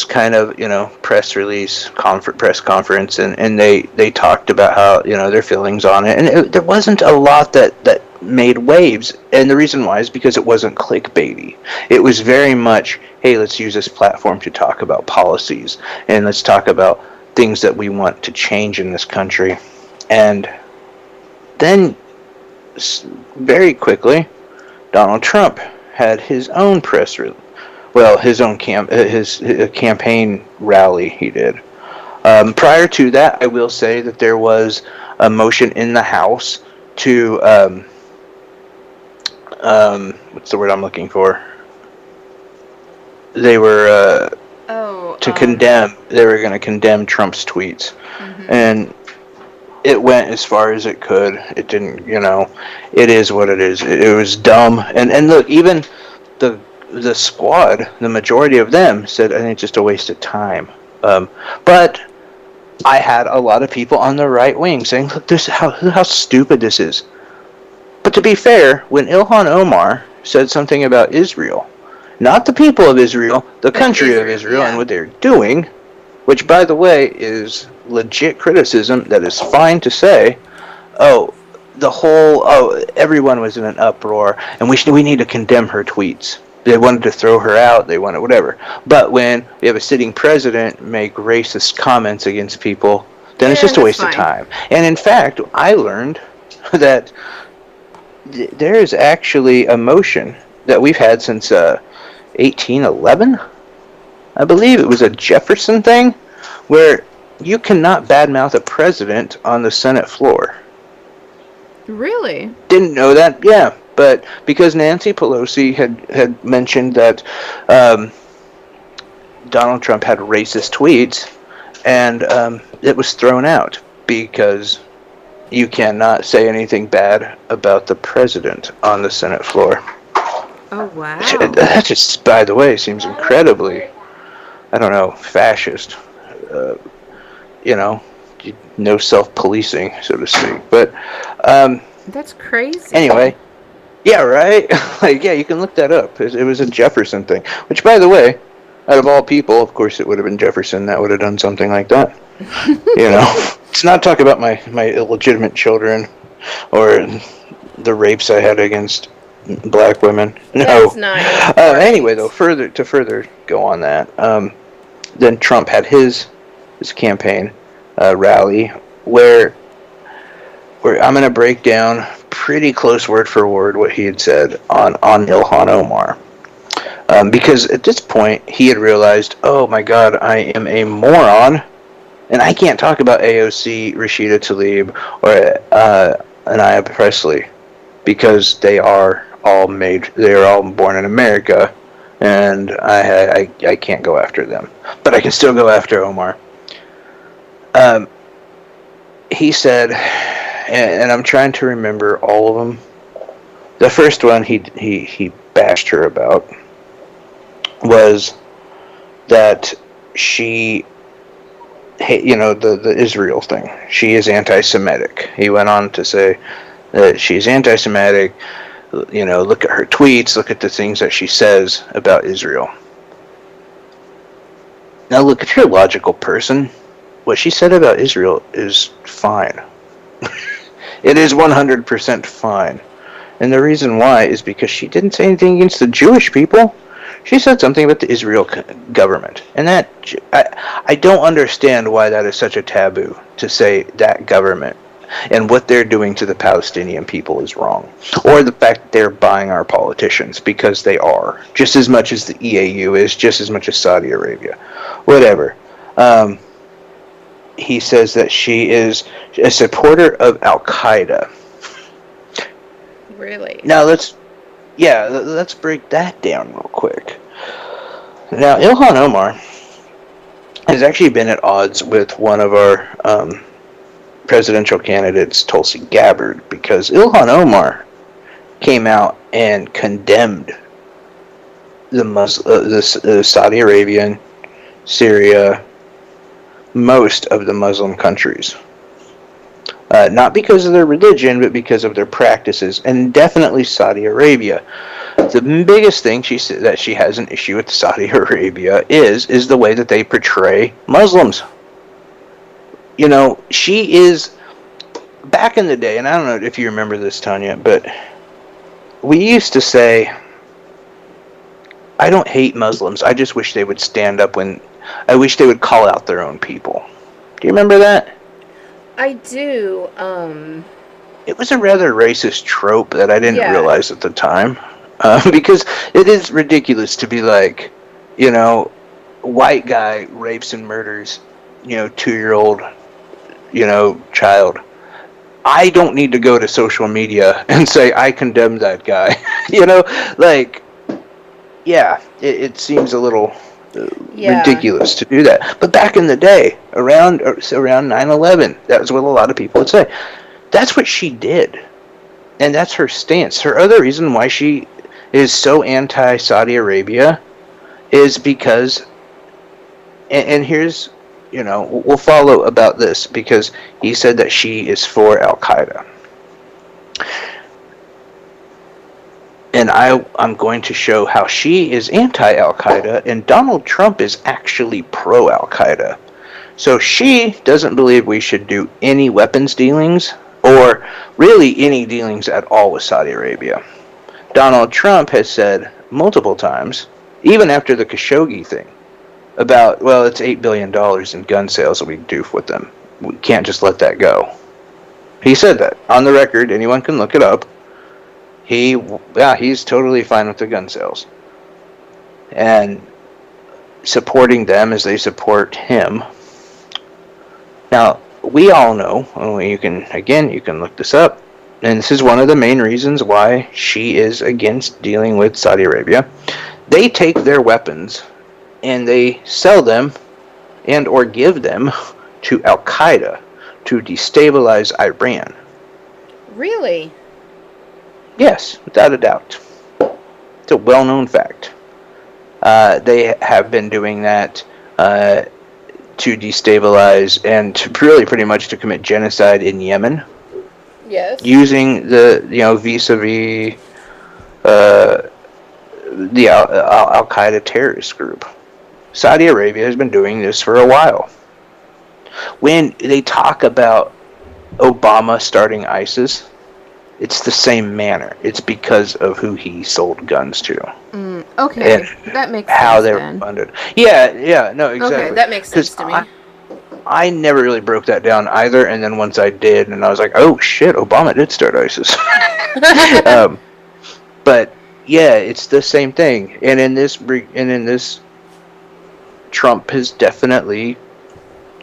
kind of, press release, press conference, and they talked about how, their feelings on it. And there wasn't a lot that made waves. And the reason why is because it wasn't clickbaity. It was very much, hey, let's use this platform to talk about policies. And let's talk about things that we want to change in this country. And then very quickly, Donald Trump had his own press release. Well, his own campaign rally he did. Prior to that, I will say that there was a motion in the House to what's the word I'm looking for? They were condemn. They were going to condemn Trump's tweets, and it went as far as it could. It didn't, it is what it is. It was dumb. And look, even the squad, the majority of them said, I think it's just a waste of time. But I had a lot of people on the right wing saying, look, how stupid this is. But to be fair, when Ilhan Omar said something about Israel, not the people of Israel, the country of Israel, and what they're doing, which, by the way, is legit criticism that is fine to say, everyone was in an uproar, and we need to condemn her tweets. They wanted to throw her out, they wanted whatever. But when we have a sitting president make racist comments against people, then it's just a waste of time. And in fact, I learned that there is actually a motion that we've had since 1811. I believe it was a Jefferson thing, where you cannot badmouth a president on the Senate floor. Really? Didn't know that? Yeah, but because Nancy Pelosi had mentioned that Donald Trump had racist tweets, and it was thrown out because you cannot say anything bad about the president on the Senate floor. Oh, wow. That just, by the way, seems incredibly, I don't know, fascist. No self-policing, so to speak. But that's crazy. Anyway, yeah, right. You can look that up. It was a Jefferson thing. Which, by the way, out of all people, of course, it would have been Jefferson that would have done something like that. Let's not talk about my illegitimate children or the rapes I had against black women. No. That's not. Anyway, though, further go on that. Then Trump had his campaign rally where I'm going to break down pretty close word for word what he had said on Ilhan Omar. Because at this point, he had realized, oh my God, I am a moron, and I can't talk about AOC, Rashida Tlaib, or Anaya Presley, because they are all born in America, and I can't go after them, but I can still go after Omar. He said, and I'm trying to remember all of them. The first one he bashed her about was that she, the Israel thing. She is anti-Semitic. He went on to say that she's anti-Semitic. Look at her tweets. Look at the things that she says about Israel. Now, look, if you're a logical person, what she said about Israel is fine. It is 100% fine. And the reason why is because she didn't say anything against the Jewish people. She said something about the Israel government. And that, I don't understand why that is such a taboo, to say that government and what they're doing to the Palestinian people is wrong. Or the fact that they're buying our politicians, because they are. Just as much as the EAU is, just as much as Saudi Arabia. Whatever. He says that she is a supporter of Al-Qaeda. Really? Now let's break that down real quick. Now, Ilhan Omar has actually been at odds with one of our presidential candidates, Tulsi Gabbard, because Ilhan Omar came out and condemned the Saudi Arabian, Syria, most of the Muslim countries. Not because of their religion, but because of their practices, and definitely Saudi Arabia. The biggest thing she said that she has an issue with Saudi Arabia is the way that they portray Muslims. She is, back in the day, and I don't know if you remember this, Tanya, but we used to say, I don't hate Muslims, I just wish they would stand up I wish they would call out their own people. Do you remember that? I do. It was a rather racist trope that I didn't realize at the time. Because it is ridiculous to be like, white guy rapes and murders, 2-year-old, child. I don't need to go to social media and say, I condemn that guy. It seems a little ridiculous to do that. But back in the day, around 9/11, that was what a lot of people would say. That's what she did. And that's her stance. Her other reason why she is so anti-Saudi Arabia is because, and here's, we'll follow about this, because he said that she is for Al-Qaeda. And I'm going to show how she is anti-Al-Qaeda, and Donald Trump is actually pro-Al-Qaeda. So she doesn't believe we should do any weapons dealings, or really any dealings at all with Saudi Arabia. Donald Trump has said multiple times, even after the Khashoggi thing, about, it's $8 billion in gun sales that we do with them. We can't just let that go. He said that on the record. Anyone can look it up. He's totally fine with the gun sales. And supporting them as they support him. Now, we all know, you can look this up, and this is one of the main reasons why she is against dealing with Saudi Arabia. They take their weapons and they sell them and or give them to Al-Qaeda to destabilize Iran. Really? Yes, without a doubt. It's a well-known fact. They have been doing that to destabilize and to pretty much to commit genocide in Yemen. Yes. Using the vis-a-vis the Al-Qaeda terrorist group. Saudi Arabia has been doing this for a while. When they talk about Obama starting ISIS, it's the same manner. It's because of who he sold guns to. Okay, that makes sense. How they were funded. Yeah, no, exactly. Okay, that makes sense to me. I never really broke that down either, and then once I did, and I was like, oh shit, Obama did start ISIS. But yeah, it's the same thing. And in this, Trump is definitely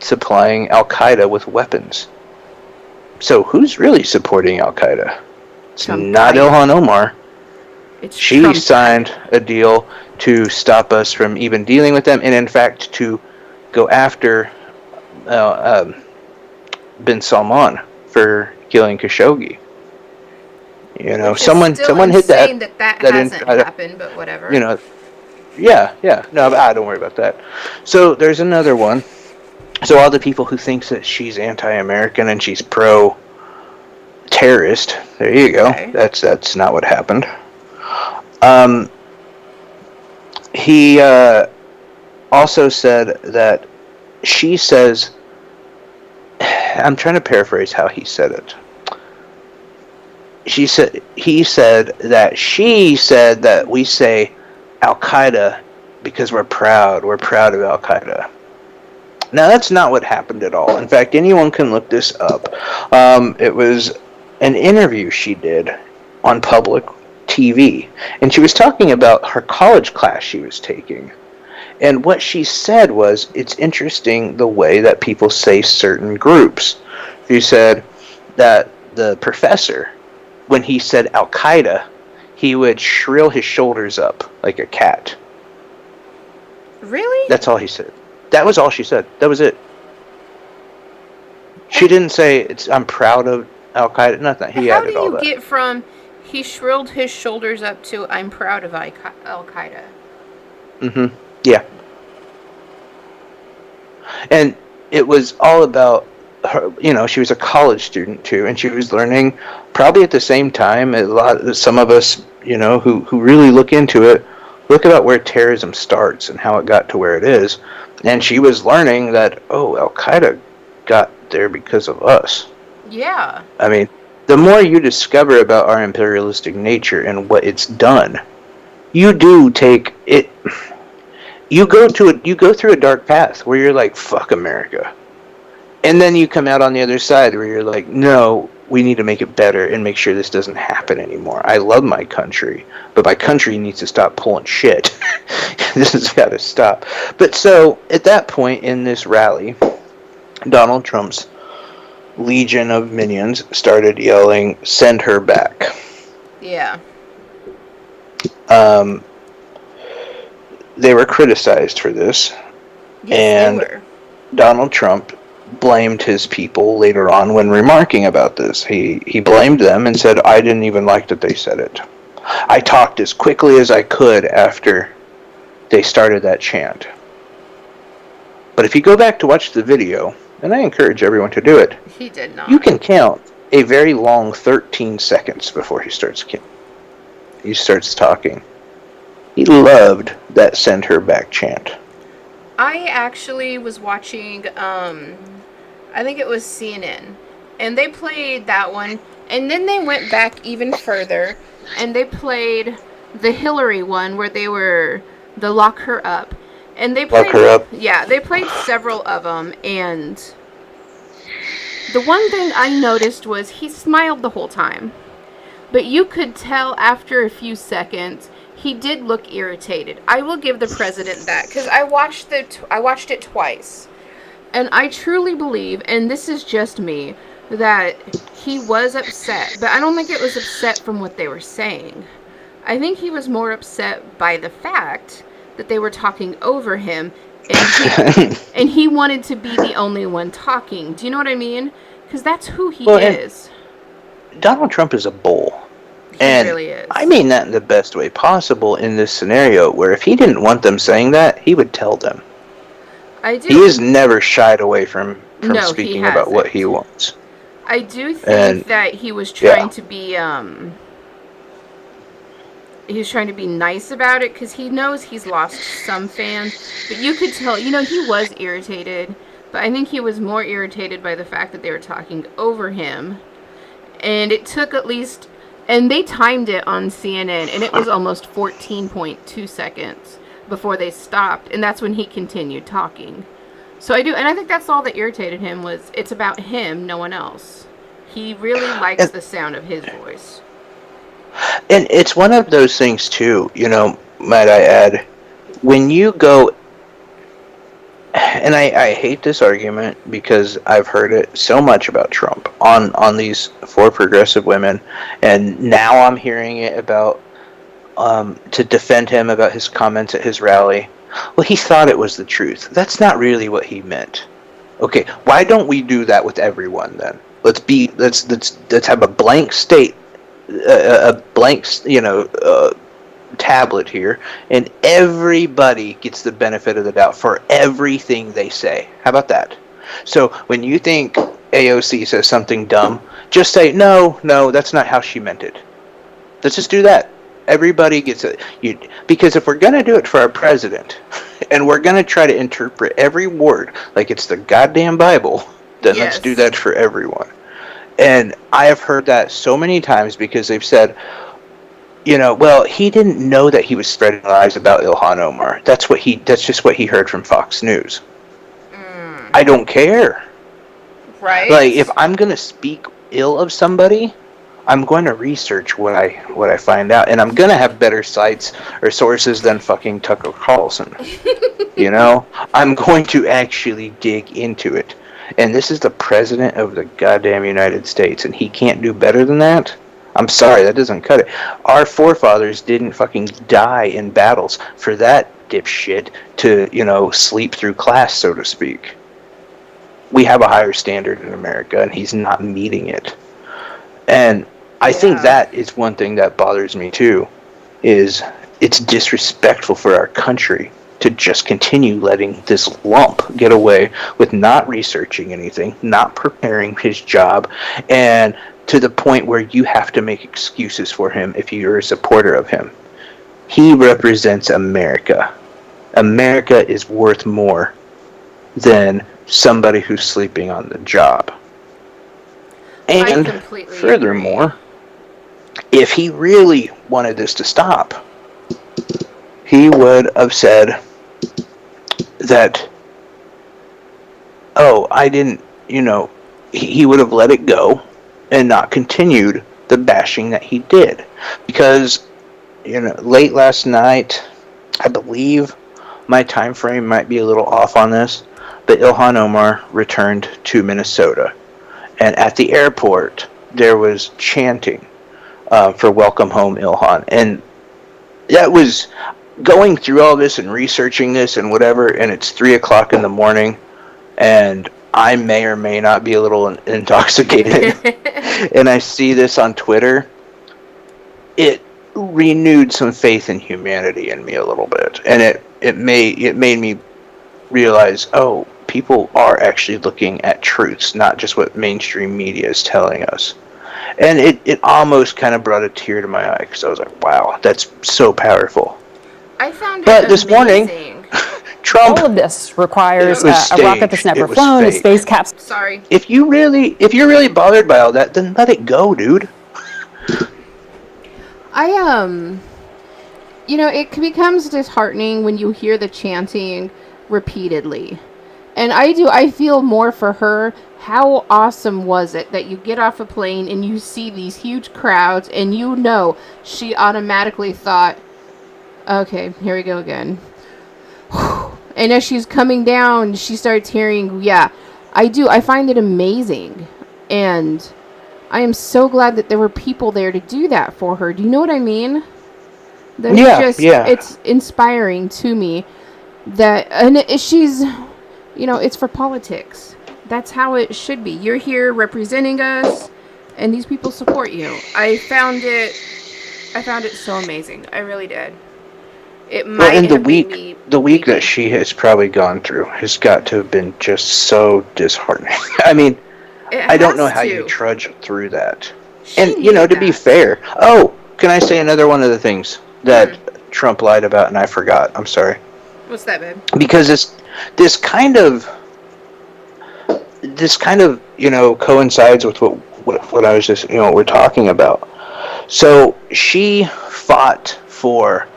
supplying Al-Qaeda with weapons. So who's really supporting Al-Qaeda? It's not Ilhan Omar. It's She Trump. signed a deal to stop us from even dealing with them, and in fact to go after bin Salman for killing Khashoggi. You know, Which is someone still hid insane that hasn't in, happened, but whatever. you know, yeah. No, don't worry about that. So there's another one. So all the people who thinks that she's anti-American and she's pro-terrorist, there you go. Okay. That's not what happened. He also said that she says, I'm trying to paraphrase how he said it. He said that she said that we say Al-Qaeda because we're proud. We're proud of Al-Qaeda. Now, that's not what happened at all. In fact, anyone can look this up. It was an interview she did on public TV, and she was talking about her college class she was taking. And what she said was, it's interesting the way that people say certain groups. She said that the professor, when he said Al-Qaeda, he would shrill his shoulders up like a cat. Really? That's all he said. That was all she said. That was it. She didn't say, I'm proud of Al-Qaeda. Nothing. He How added do all you that. get from he shrilled his shoulders up to I'm proud of Al-Qaeda? Mm-hmm. Yeah. And it was all about her, she was a college student too, and she was learning probably at the same time some of us, who really look into it, look about where terrorism starts and how it got to where it is. And she was learning that, Al-Qaeda got there because of us. Yeah. I mean, the more you discover about our imperialistic nature and what it's done, you do take it. You go through a dark path where you're like, fuck America. And then you come out on the other side where you're like, no, we need to make it better and make sure this doesn't happen anymore. I love my country, but my country needs to stop pulling shit. This has got to stop. But so, at that point in this rally, Donald Trump's legion of minions started yelling, send her back. Yeah. They were criticized for this. Yes, and they were. Donald Trump blamed his people later on when remarking about this. He blamed them and said, I didn't even like that they said it. I talked as quickly as I could after they started that chant. But if you go back to watch the video, and I encourage everyone to do it, He did not. you can count a very long 13 seconds before he starts talking. He loved that send her back chant. I actually was watching, I think it was CNN, and they played that one, and then they went back even further, and they played the Hillary one where they were the lock her up, and they played, Lock her up. Yeah, they played several of them, and the one thing I noticed was he smiled the whole time, but you could tell after a few seconds he did look irritated. I will give the president that, because I watched it twice. And I truly believe, and this is just me, that he was upset. But I don't think it was upset from what they were saying. I think he was more upset by the fact that they were talking over him, and he wanted to be the only one talking. Do you know what I mean? Because that's who he is. Donald Trump is a bull. He really is. I mean that in the best way possible in this scenario, where if he didn't want them saying that, he would tell them. I do. He has never shied away from speaking about what he wants. I do think that he was trying to be nice about it, because he knows he's lost some fans. But you could tell, he was irritated. But I think he was more irritated by the fact that they were talking over him. And it took at least... And they timed it on CNN, and it was almost 14.2 seconds before they stopped, and that's when he continued talking. So I think that's all that irritated him, was it's about him, no one else. He really likes the sound of his voice. And it's one of those things, too, might I add, when you go... And I hate this argument because I've heard it so much about Trump on these 4 progressive women, and now I'm hearing it about to defend him about his comments at his rally. Well, he thought it was the truth. That's not really what he meant. Okay, why don't we do that with everyone then? Let's have a blank state, a blank, tablet here, and everybody gets the benefit of the doubt for everything they say. How about that? So when you think AOC says something dumb, just say, no, that's not how she meant it. Let's just do that. Everybody gets it. Because if we're going to do it for our president, and we're going to try to interpret every word like it's the goddamn Bible, then let's do that for everyone. And I have heard that so many times because they've said, well, he didn't know that he was spreading lies about Ilhan Omar. That's just what he heard from Fox News. I don't care. Right. Like, if I'm going to speak ill of somebody, I'm going to research what I find out, and I'm going to have better sites or sources than fucking Tucker Carlson. I'm going to actually dig into it. And this is the president of the goddamn United States, and he can't do better than that? I'm sorry, that doesn't cut it. Our forefathers didn't fucking die in battles for that dipshit to, sleep through class, so to speak. We have a higher standard in America, and he's not meeting it. And I think that is one thing that bothers me too, is it's disrespectful for our country to just continue letting this lump get away with not researching anything, not preparing his job, and to the point where you have to make excuses for him if you're a supporter of him. He represents America. America is worth more than somebody who's sleeping on the job. And furthermore, if he really wanted this to stop, he would have said that, I didn't, he would have let it go and not continued the bashing that he did. Because, late last night, I believe my time frame might be a little off on this, but Ilhan Omar returned to Minnesota. And at the airport, there was chanting for Welcome Home, Ilhan. And that was going through all this and researching this and whatever, and it's 3 o'clock in the morning, and I may or may not be a little intoxicated, and I see this on Twitter. It renewed some faith in humanity in me a little bit, and it made me realize, people are actually looking at truths, not just what mainstream media is telling us. And it almost kind of brought a tear to my eye, because I was like, wow, that's so powerful. I found it But amazing. this morning, Trump... All of this requires a rocket that's never was flown, a fake. space capsule. Sorry. If you're really bothered by all that, then let it go, dude. It becomes disheartening when you hear the chanting repeatedly. And I feel more for her. How awesome was it that you get off a plane and you see these huge crowds and she automatically thought, okay, here we go again. And as she's coming down, she starts hearing, I find it amazing. And I am so glad that there were people there to do that for her. Do you know what I mean? It's inspiring to me and she's, it's for politics. That's how it should be. You're here representing us, and these people support you. I found it so amazing. I really did. The week that she has probably gone through has got to have been just so disheartening. I mean, I don't know how you trudge through that. And, to be fair, can I say another one of the things that Trump lied about and I forgot? I'm sorry. What's that, babe? Because this kind of coincides with what I was just, what we're talking about. So she fought for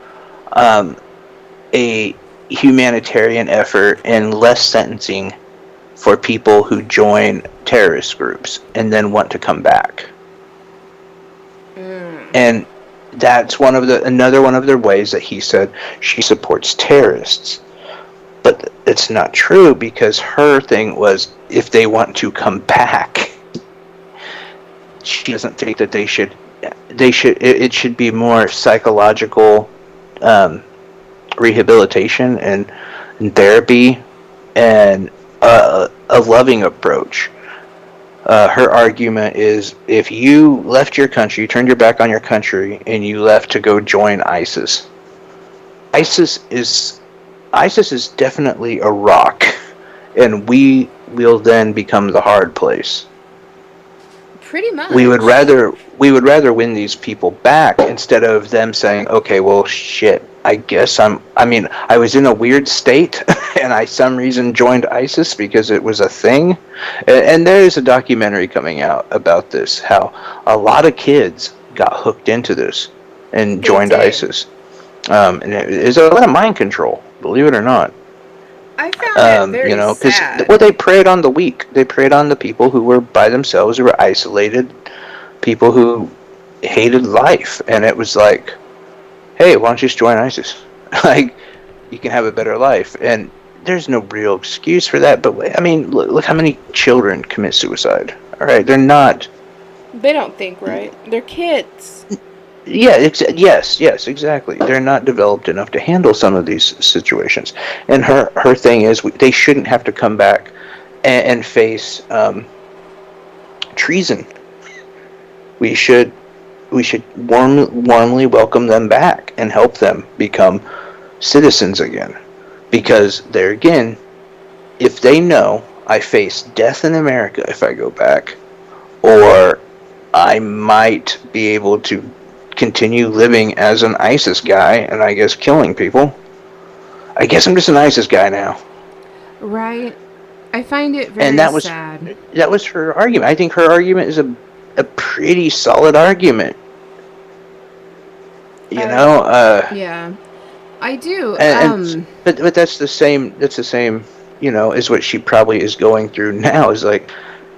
a humanitarian effort and less sentencing for people who join terrorist groups and then want to come back. And that's another one of their ways that he said she supports terrorists. But it's not true, because her thing was, if they want to come back, she doesn't think that they should it should be more psychological rehabilitation and therapy and a loving approach. Her argument is if you left your country, you turned your back on your country, and you left to go join ISIS. ISIS is definitely a rock, and we will then become the hard place. Pretty much. We would rather win these people back instead of them saying, okay, well, shit, I guess I was in a weird state and I some reason joined ISIS because it was a thing. And there is a documentary coming out about this, how a lot of kids got hooked into this and joined ISIS. And there's a lot of mind control, believe it or not. I found it very sad. Well, they preyed on the weak. They preyed on the people who were by themselves, who were isolated, people who hated life. And it was like, hey, why don't you just join ISIS? Like, you can have a better life. And there's no real excuse for that. But, I mean, look how many children commit suicide. All right, they're not... They don't think right. They're kids. Yeah, yes, exactly. They're not developed enough to handle some of these situations. And her thing is they shouldn't have to come back and face treason. We should warmly welcome them back and help them become citizens again. Because there again, if they know I face death in America if I go back, or I might be able to continue living as an ISIS guy and I guess killing people. I guess I'm just an ISIS guy now. Right. I find it very sad. That was her argument. I think her argument is a pretty solid argument. Yeah. I do. But that's the same as what she probably is going through now, is like,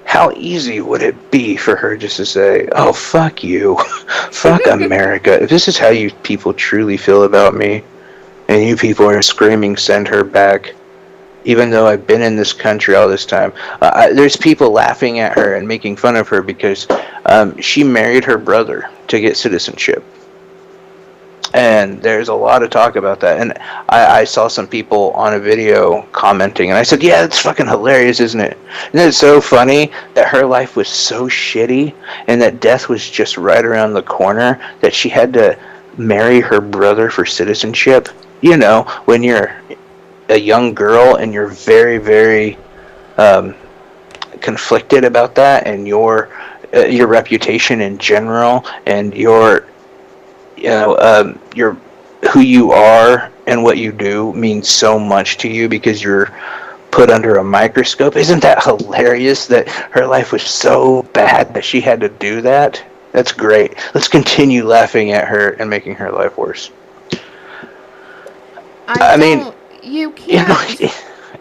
how easy would it be for her just to say, oh, fuck you, fuck America. If this is how you people truly feel about me, and you people are screaming, send her back, even though I've been in this country all this time. There's people laughing at her and making fun of her because she married her brother to get citizenship. And there's a lot of talk about that. And I saw some people on a video commenting, and I said, yeah, it's fucking hilarious, isn't it? Isn't it so funny that her life was so shitty and that death was just right around the corner, that she had to marry her brother for citizenship? You know, when you're a young girl and you're very, very conflicted about that, and your reputation in general, and your who you are and what you do means so much to you because you're put under a microscope. Isn't that hilarious that her life was so bad that she had to do that? That's great. Let's continue laughing at her and making her life worse. I mean, you can't.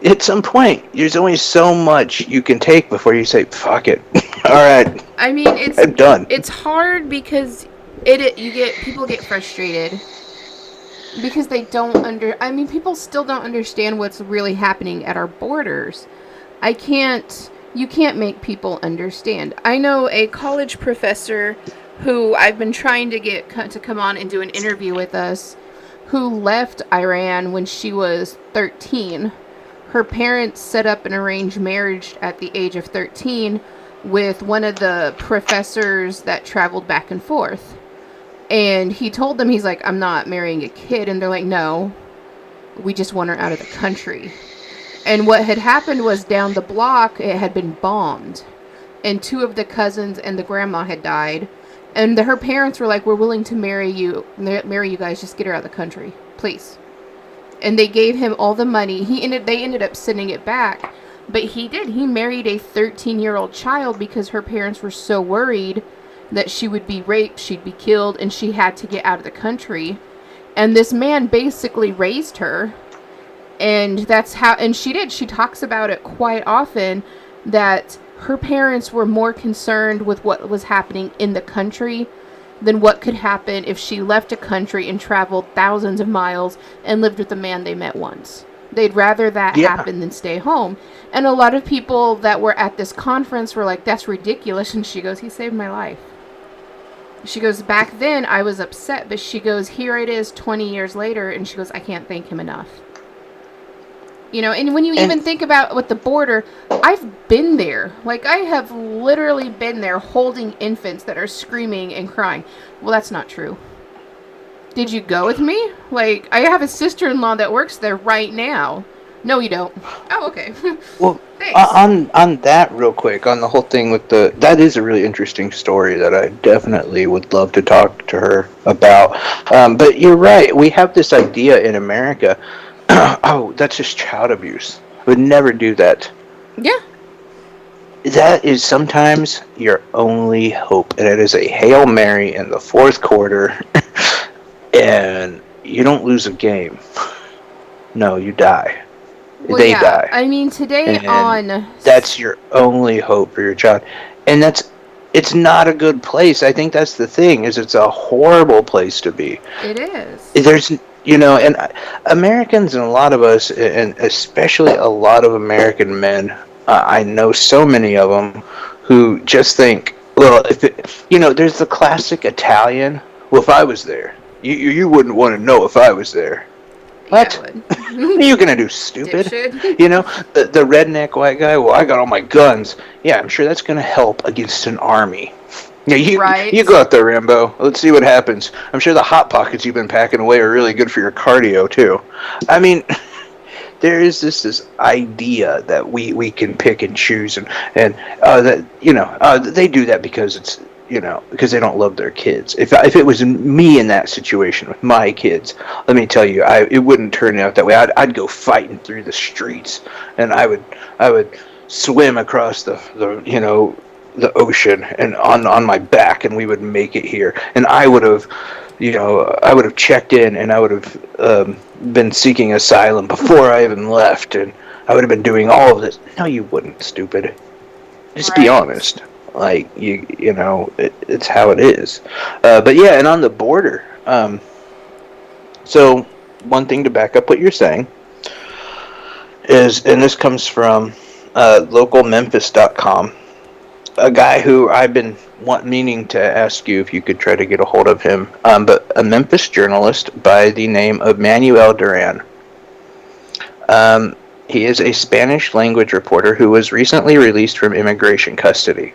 At some point, there's only so much you can take before you say, fuck it. All right. I mean, I'm done. It's hard because people get frustrated because they don't people still don't understand what's really happening at our borders. You can't make people understand. I know a college professor who I've been trying to get to come on and do an interview with us, who left Iran when she was 13. Her parents set up an arranged marriage at the age of 13 with one of the professors that traveled back and forth. And he told them, he's like, I'm not marrying a kid. And they're like, no, we just want her out of the country. And what had happened was down the block, it had been bombed. And 2 of the cousins and the grandma had died. And her parents were like, we're willing to marry you guys, just get her out of the country, please. And they gave him all the money. They ended up sending it back. But he married a 13-year-old child because her parents were so worried that she would be raped, she'd be killed, and she had to get out of the country. And this man basically raised her. And she did. She talks about it quite often, that her parents were more concerned with what was happening in the country than what could happen if she left a country and traveled thousands of miles and lived with a man they met once. They'd rather that happen than stay home. And a lot of people that were at this conference were like, that's ridiculous. And she goes, he saved my life. She goes, back then I was upset, but she goes, here it is 20 years later, and she goes, I can't thank him enough. You know, and when you even think about with the border, I've been there. Like, I have literally been there holding infants that are screaming and crying. Well, that's not true. Did you go with me? Like, I have a sister-in-law that works there right now. No, you don't. Oh, okay. Well, Thanks. on that real quick, on the whole thing with that is a really interesting story that I definitely would love to talk to her about. But you're right. We have this idea in America, oh, that's just child abuse. Would never do that. Yeah. That is sometimes your only hope, and it is a Hail Mary in the fourth quarter, and you don't lose a game. No, you die. Well, They yeah. die. I mean, today And on... that's your only hope for your child. And it's not a good place. I think that's the thing, is it's a horrible place to be. It is. There's, and Americans and a lot of us, and especially a lot of American men, I know so many of them who just think, well, there's the classic Italian, well, if I was there, you wouldn't want to know if I was there. What? Yeah, What are you gonna do, stupid? Dipshit. The redneck white guy. Well, I got all my guns. Yeah, I'm sure that's gonna help against an army. Yeah, you go out there, Rambo. Let's see what happens. I'm sure the hot pockets you've been packing away are really good for your cardio too. I mean, there is this idea that we can pick and choose, and that they do that because it's. Because they don't love their kids. If it was me in that situation with my kids, let me tell you, it wouldn't turn out that way. I'd go fighting through the streets, and I would swim across the ocean and on my back, and we would make it here. And I would have checked in, and I would have been seeking asylum before I even left, and I would have been doing all of this. No, you wouldn't, stupid. Just be honest. Like, it's how it is. But yeah, and on the border, so one thing to back up what you're saying is, and this comes from localmemphis.com, a guy who I've been meaning to ask you if you could try to get a hold of him, but a Memphis journalist by the name of Manuel Duran. He is a Spanish language reporter who was recently released from immigration custody.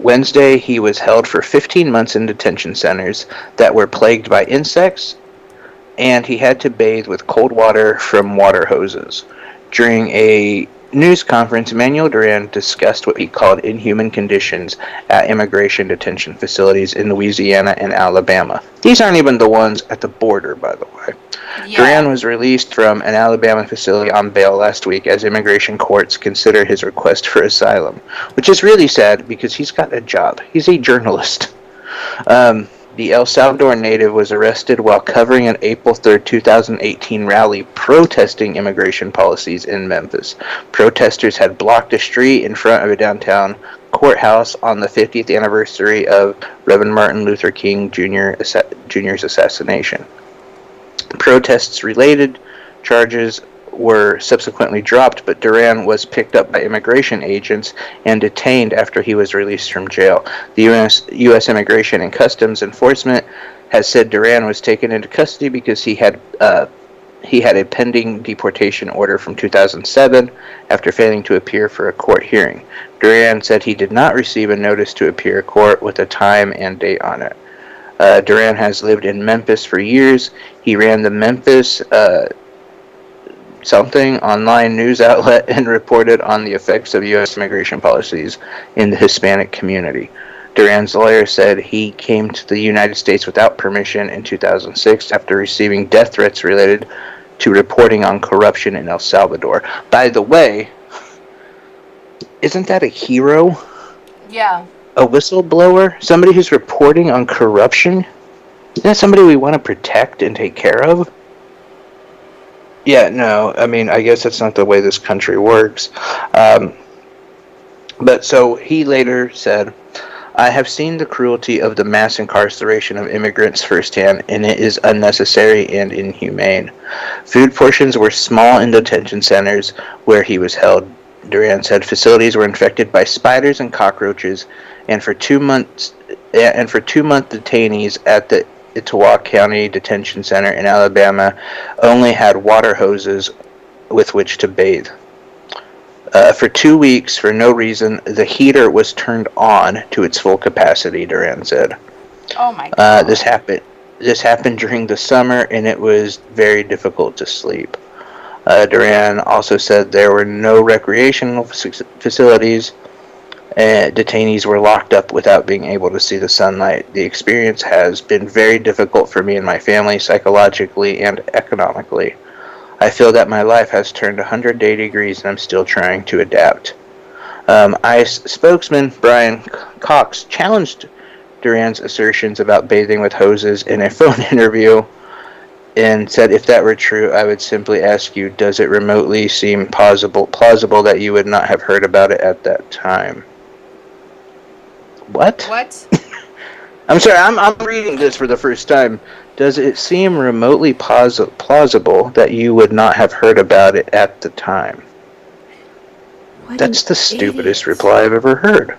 Wednesday, he was held for 15 months in detention centers that were plagued by insects, and he had to bathe with cold water from water hoses. During a news conference, Manuel Duran discussed what he called inhuman conditions at immigration detention facilities in Louisiana and Alabama. These aren't even the ones at the border, by the way. Yeah. Duran was released from an Alabama facility on bail last week as immigration courts consider his request for asylum, which is really sad because he's got a job. He's a journalist. The El Salvador native was arrested while covering an April 3, 2018 rally protesting immigration policies in Memphis. Protesters had blocked a street in front of a downtown courthouse on the 50th anniversary of Reverend Martin Luther King Jr.'s assassination. Protests-related charges were subsequently dropped, but Duran was picked up by immigration agents and detained after he was released from jail. The U.S. Immigration and Customs Enforcement has said Duran was taken into custody because he had a pending deportation order from 2007 after failing to appear for a court hearing. Duran said he did not receive a notice to appear in court with a time and date on it. Duran has lived in Memphis for years. He ran the Memphis online news outlet and reported on the effects of U.S. immigration policies in the Hispanic community. Duran's lawyer said he came to the United States without permission in 2006 after receiving death threats related to reporting on corruption in El Salvador. By the way, isn't that a hero? Yeah. A whistleblower? Somebody who's reporting on corruption? Isn't that somebody we want to protect and take care of? Yeah, no, I mean, I guess that's not the way this country works. But so he later said, I have seen the cruelty of the mass incarceration of immigrants firsthand, and it is unnecessary and inhumane. Food portions were small in detention centers where he was held. Duran said facilities were infected by spiders and cockroaches, and for 2 months, detainees at the Etowah County Detention Center in Alabama only had water hoses with which to bathe. For 2 weeks, for no reason, the heater was turned on to its full capacity, Duran said. Oh my God. This happened during the summer, and it was very difficult to sleep. Duran also said there were no recreational facilities. Detainees were locked up without being able to see the sunlight. The experience has been very difficult for me and my family, psychologically and economically. I feel that my life has turned 180 degrees and I'm still trying to adapt. ICE spokesman Brian Cox challenged Duran's assertions about bathing with hoses in a phone interview and said, if that were true, I would simply ask you, does it remotely seem plausible that you would not have heard about it at that time? What? I'm sorry, I'm reading this for the first time. Does it seem remotely plausible that you would not have heard about it at the time? That's the stupidest reply I've ever heard.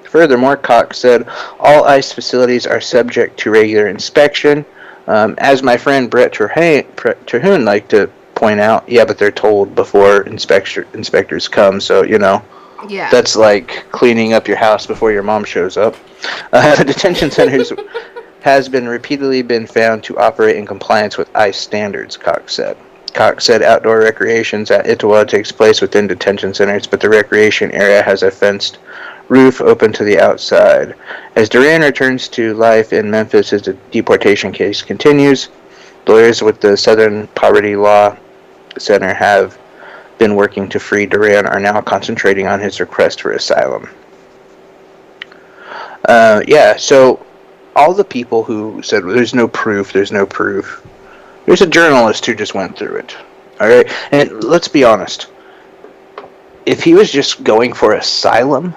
Furthermore, Cox said, all ICE facilities are subject to regular inspection. As my friend Brett Terhune liked to point out, yeah, but they're told before inspectors come, so, Yeah. That's like cleaning up your house before your mom shows up. The detention centers has repeatedly been found to operate in compliance with ICE standards, Cox said. Cox said outdoor recreations at Etowah takes place within detention centers, but the recreation area has a fenced roof open to the outside. As Duran returns to life in Memphis, his deportation case continues. Lawyers with the Southern Poverty Law Center have been working to free Duran are now concentrating on his request for asylum. So all the people who said, well, there's no proof. There's a journalist who just went through it. All right? And let's be honest. If he was just going for asylum,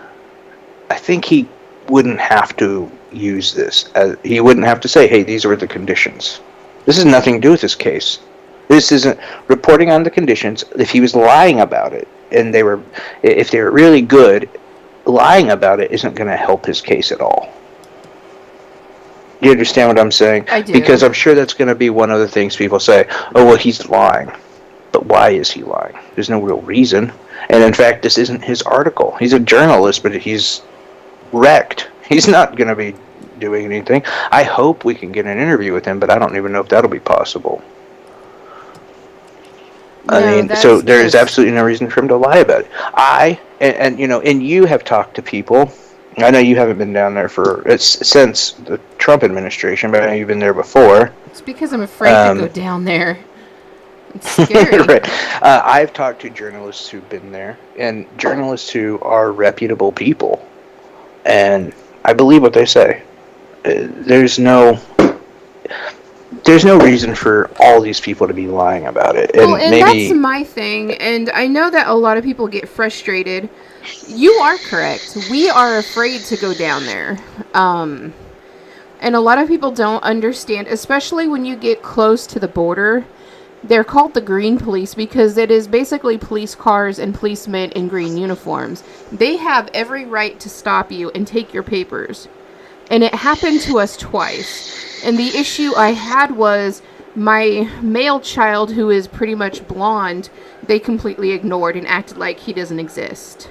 I think he wouldn't have to use this. He wouldn't have to say, hey, these were the conditions. This has nothing to do with this case. This isn't reporting on the conditions. If he was lying about it, and if they were really good, lying about it isn't going to help his case at all. Do you understand what I'm saying? I do. Because I'm sure that's going to be one of the things people say, oh, well, he's lying. But why is he lying? There's no real reason. And in fact, this isn't his article. He's a journalist, but he's wrecked. He's not going to be doing anything. I hope we can get an interview with him, but I don't even know if that'll be possible. So there is absolutely no reason for him to lie about it. And you have talked to people. I know you haven't been down there since the Trump administration, but I know you've been there before. It's because I'm afraid to go down there. It's scary. Right. I've talked to journalists who've been there, and journalists who are reputable people, and I believe what they say. There's no reason for all these people to be lying about it. And that's my thing, and I know that a lot of people get frustrated. You are correct. We are afraid to go down there. And a lot of people don't understand, especially when you get close to the border. They're called the green police because it is basically police cars and policemen in green uniforms. They have every right to stop you and take your papers. And it happened to us twice. And the issue I had was my male child, who is pretty much blonde, they completely ignored and acted like he doesn't exist.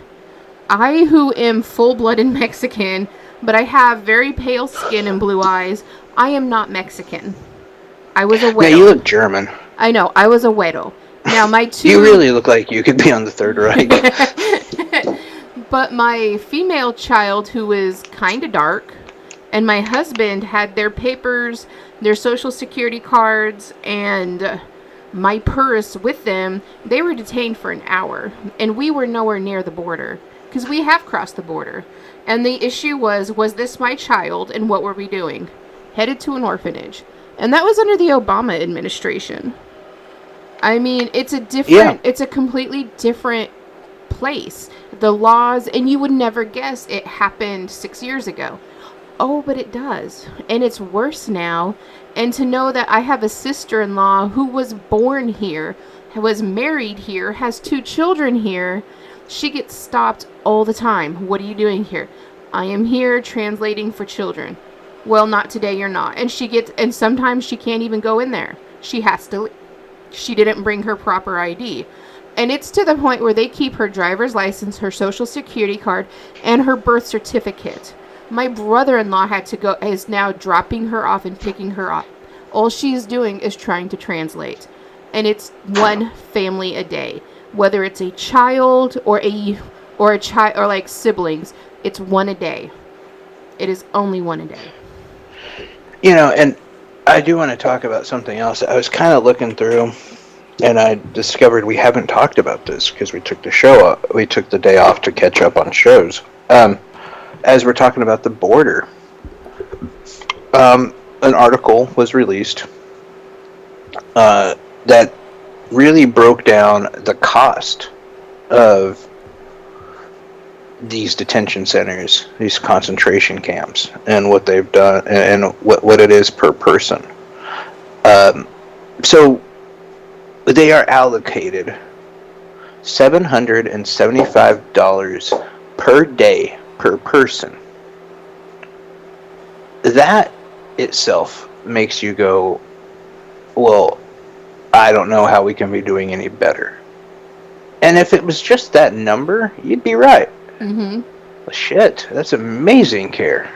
I, who am full-blooded Mexican, but I have very pale skin and blue eyes, I am not Mexican. I was a widow. Yeah, you look German. I know, I was a widow. Now, my two... You really look like you could be on the Third Reich. But my female child, who is kind of dark, and my husband had their papers, their social security cards, and my purse with them. They were detained for an hour, and we were nowhere near the border, because we have crossed the border. And the issue was this my child, and what were we doing? Headed to an orphanage. And that was under the Obama administration. I mean, it's a completely different place. The laws, and you would never guess it happened 6 years ago. Oh, but it does. And it's worse now. And to know that I have a sister-in-law who was born here, was married here, has 2 children here. She gets stopped all the time. What are you doing here? I am here translating for children. Well, not today, you're not. And sometimes she can't even go in there. She has to. She didn't bring her proper ID. And it's to the point where they keep her driver's license, her social security card, and her birth certificate. My brother-in-law is now dropping her off and picking her up. All she's doing is trying to translate. And it's one family a day. Whether it's a child or a child or like siblings, it's one a day. It is only one a day. You know, and I do want to talk about something else. I was kind of looking through, and I discovered we haven't talked about this because we took the day off to catch up on shows. As we're talking about the border, an article was released that really broke down the cost of these detention centers, these concentration camps, and what they've done, and what it is per person. So they are allocated $775 per day per person. That itself makes you go, well, I don't know how we can be doing any better. And if it was just that number, you'd be right. Mm-hmm. Well, shit, that's amazing care.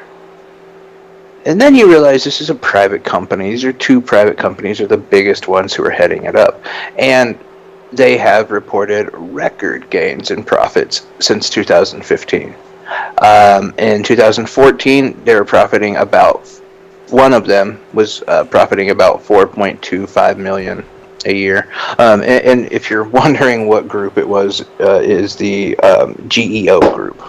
And then you realize this is a private company. These are 2 private companies, are the biggest ones who are heading it up. And they have reported record gains in profits since 2015. In 2014, they were profiting one of them was profiting about $4.25 million a year. And if you're wondering what group it was, is the GEO group.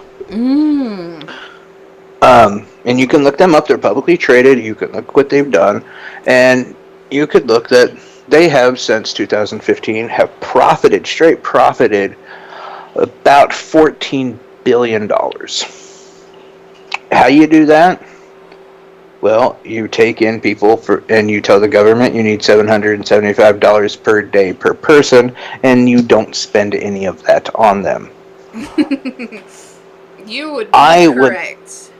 And you can look them up. They're publicly traded. You can look what they've done. And you could look that they have, since 2015, have straight profited about $14 billion. How you do that? Well, you take in people and you tell the government you need $775 per day per person, and you don't spend any of that on them. You would be correct.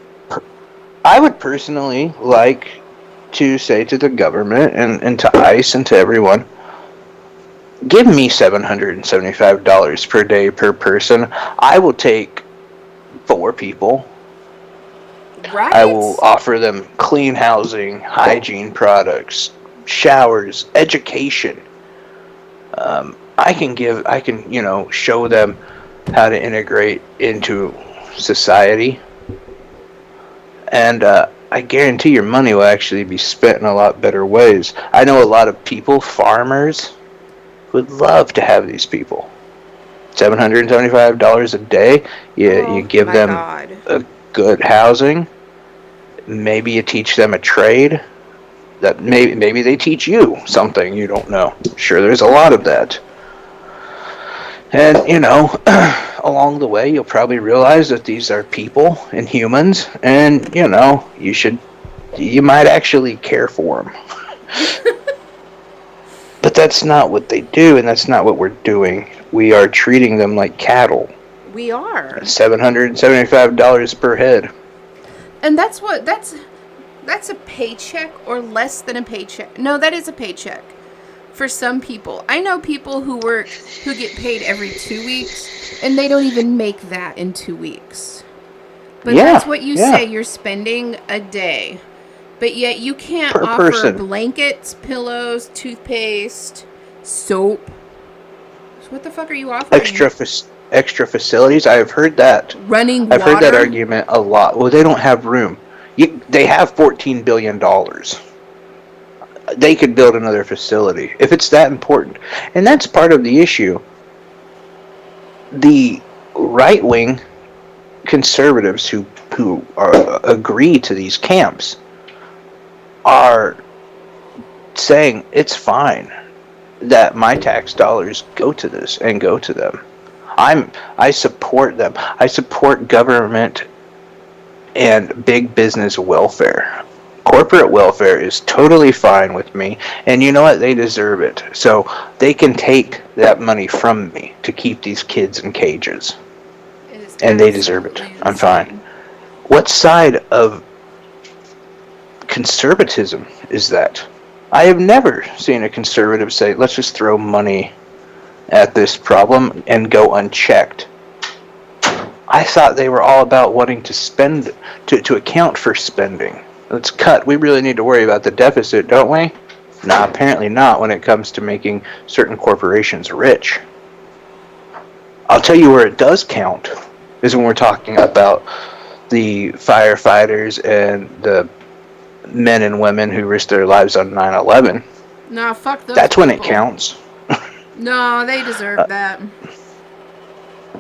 I would personally like to say to the government and to ICE and to everyone, give me $775 per day per person. I will take 4 people. Right. I will offer them clean housing, hygiene products, showers, education. I can show them how to integrate into society. And I guarantee your money will actually be spent in a lot better ways. I know a lot of people, farmers, would love to have these people. $775 a day. You give them a good housing. Maybe you teach them a trade. That maybe they teach you something you don't know. Sure, there's a lot of that. And along the way, you'll probably realize that these are people and humans, and you might actually care for them. But that's not what they do, and that's not what we're doing. We are treating them like cattle. We are. $775 per head. And that's a paycheck or less than a paycheck. No, that is a paycheck for some people. I know people who get paid every 2 weeks, and they don't even make that in 2 weeks. But that's what you say you're spending a day. But yet you can't offer person. Blankets, pillows, toothpaste, soap. So what the fuck are you offering? Extra facilities. I've heard that. Running water. I've heard that argument a lot. Well, they don't have room. They have $14 billion. They could build another facility if it's that important. And that's part of the issue. The right-wing conservatives who agree to these camps are saying it's fine that my tax dollars go to this and go to them. I support them. I support government and big business welfare. corporate welfare is totally fine with me, and you know what? They deserve it. So they can take that money from me to keep these kids in cages, It is and they deserve it. absolutely I'm fine. insane. What side of conservatism is that? I have never seen a conservative say, let's just throw money at this problem and go unchecked. I thought they were all about wanting to spend, to account for spending. Let's cut. We really need to worry about the deficit, don't we? Nah, apparently not when it comes to making certain corporations rich. I'll tell you where it does count is when we're talking about the firefighters and the men and women who risked their lives on 9/11. No, fuck those That's when it people. counts. No, they deserve that.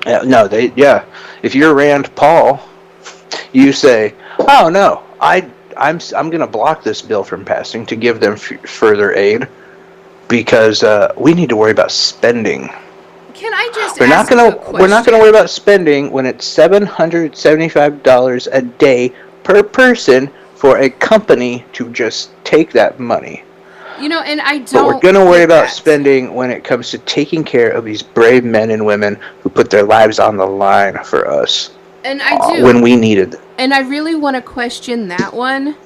No, yeah. If you're Rand Paul, you say, "Oh no, I'm going to block this bill from passing to give them further aid because we need to worry about spending. Can I just We're not ask you a going to question? we're not going to worry about spending when it's $775 a day per person for a company to just take that money." You know, and I But don't. we're going to worry get about that. spending when it comes to taking care of these brave men and women who put their lives on the line for us And I do. when we needed them. And I really want to question that one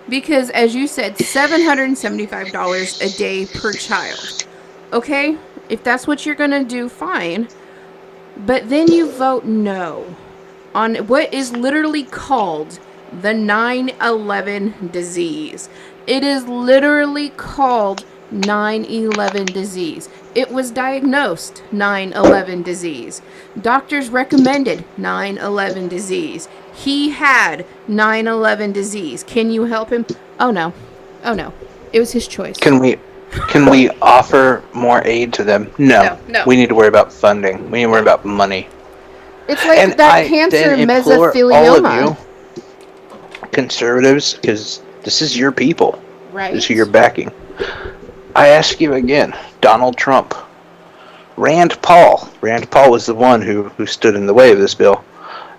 because, as you said, $775 a day per child. Okay? If that's what you're going to do, fine. But then you vote no on what is literally called the 9/11 disease. It is literally called 9/11 disease. It was diagnosed 9/11 disease. Doctors recommended 9/11 disease. He had 9/11 disease. Can you help him? Oh no. Oh no. It was his choice. Can we offer more aid to them? No. No. We need to worry about funding. We need to worry about money. It's like And that I cancer then implore all of mesothelioma. you conservatives, because this is your people. Right. This is who you're backing. I ask you again, Donald Trump, Rand Paul. Rand Paul was the one who stood in the way of this bill.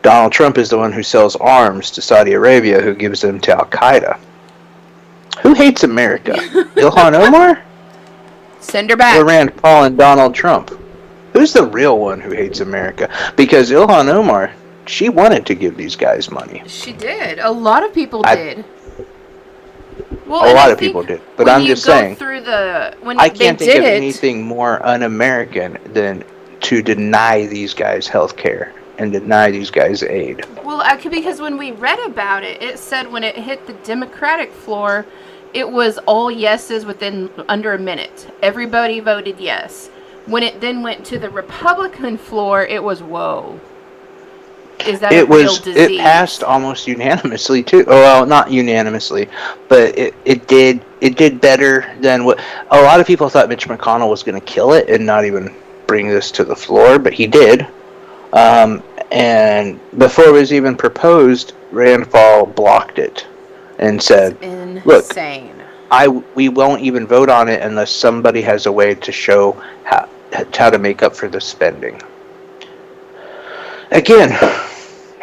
Donald Trump is the one who sells arms to Saudi Arabia, who gives them to Al Qaeda. Who hates America? Ilhan Omar Send her back. or Rand Paul and Donald Trump? Who's the real one who hates America? Because Ilhan Omar, she wanted to give these guys money. She did. A lot of people I- did. Well, A and lot I of people think did. But when I'm you just go saying, through the when I they can't think did of it, anything more un-American than to deny these guys health care and deny these guys aid. well, because when we read about it, it said when it hit the Democratic floor, it was all yeses within under a minute. Everybody voted yes. When it then went to the Republican floor, it was whoa. Is that a real disease? It passed almost unanimously too. Oh, well, not unanimously, but it did better than what a lot of people thought. Mitch McConnell was going to kill it and not even bring this to the floor, but he did. And before it was even proposed, Rand Paul blocked it and said, "Look, Insane. we won't even vote on it unless somebody has a way to show how to make up for the spending." Again,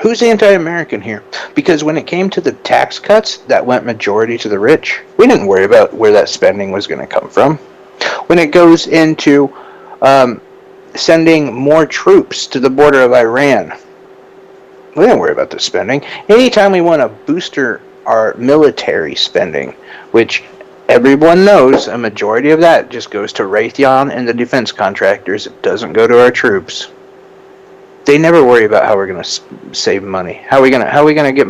who's anti-American here? Because when it came to the tax cuts that went majority to the rich, we didn't worry about where that spending was going to come from. When it goes into sending more troops to the border of Iran, we didn't worry about the spending. Anytime we want to booster our military spending, which everyone knows a majority of that just goes to Raytheon and the defense contractors, it doesn't go to our troops. They never worry about how we're going to save money. How are we going to get,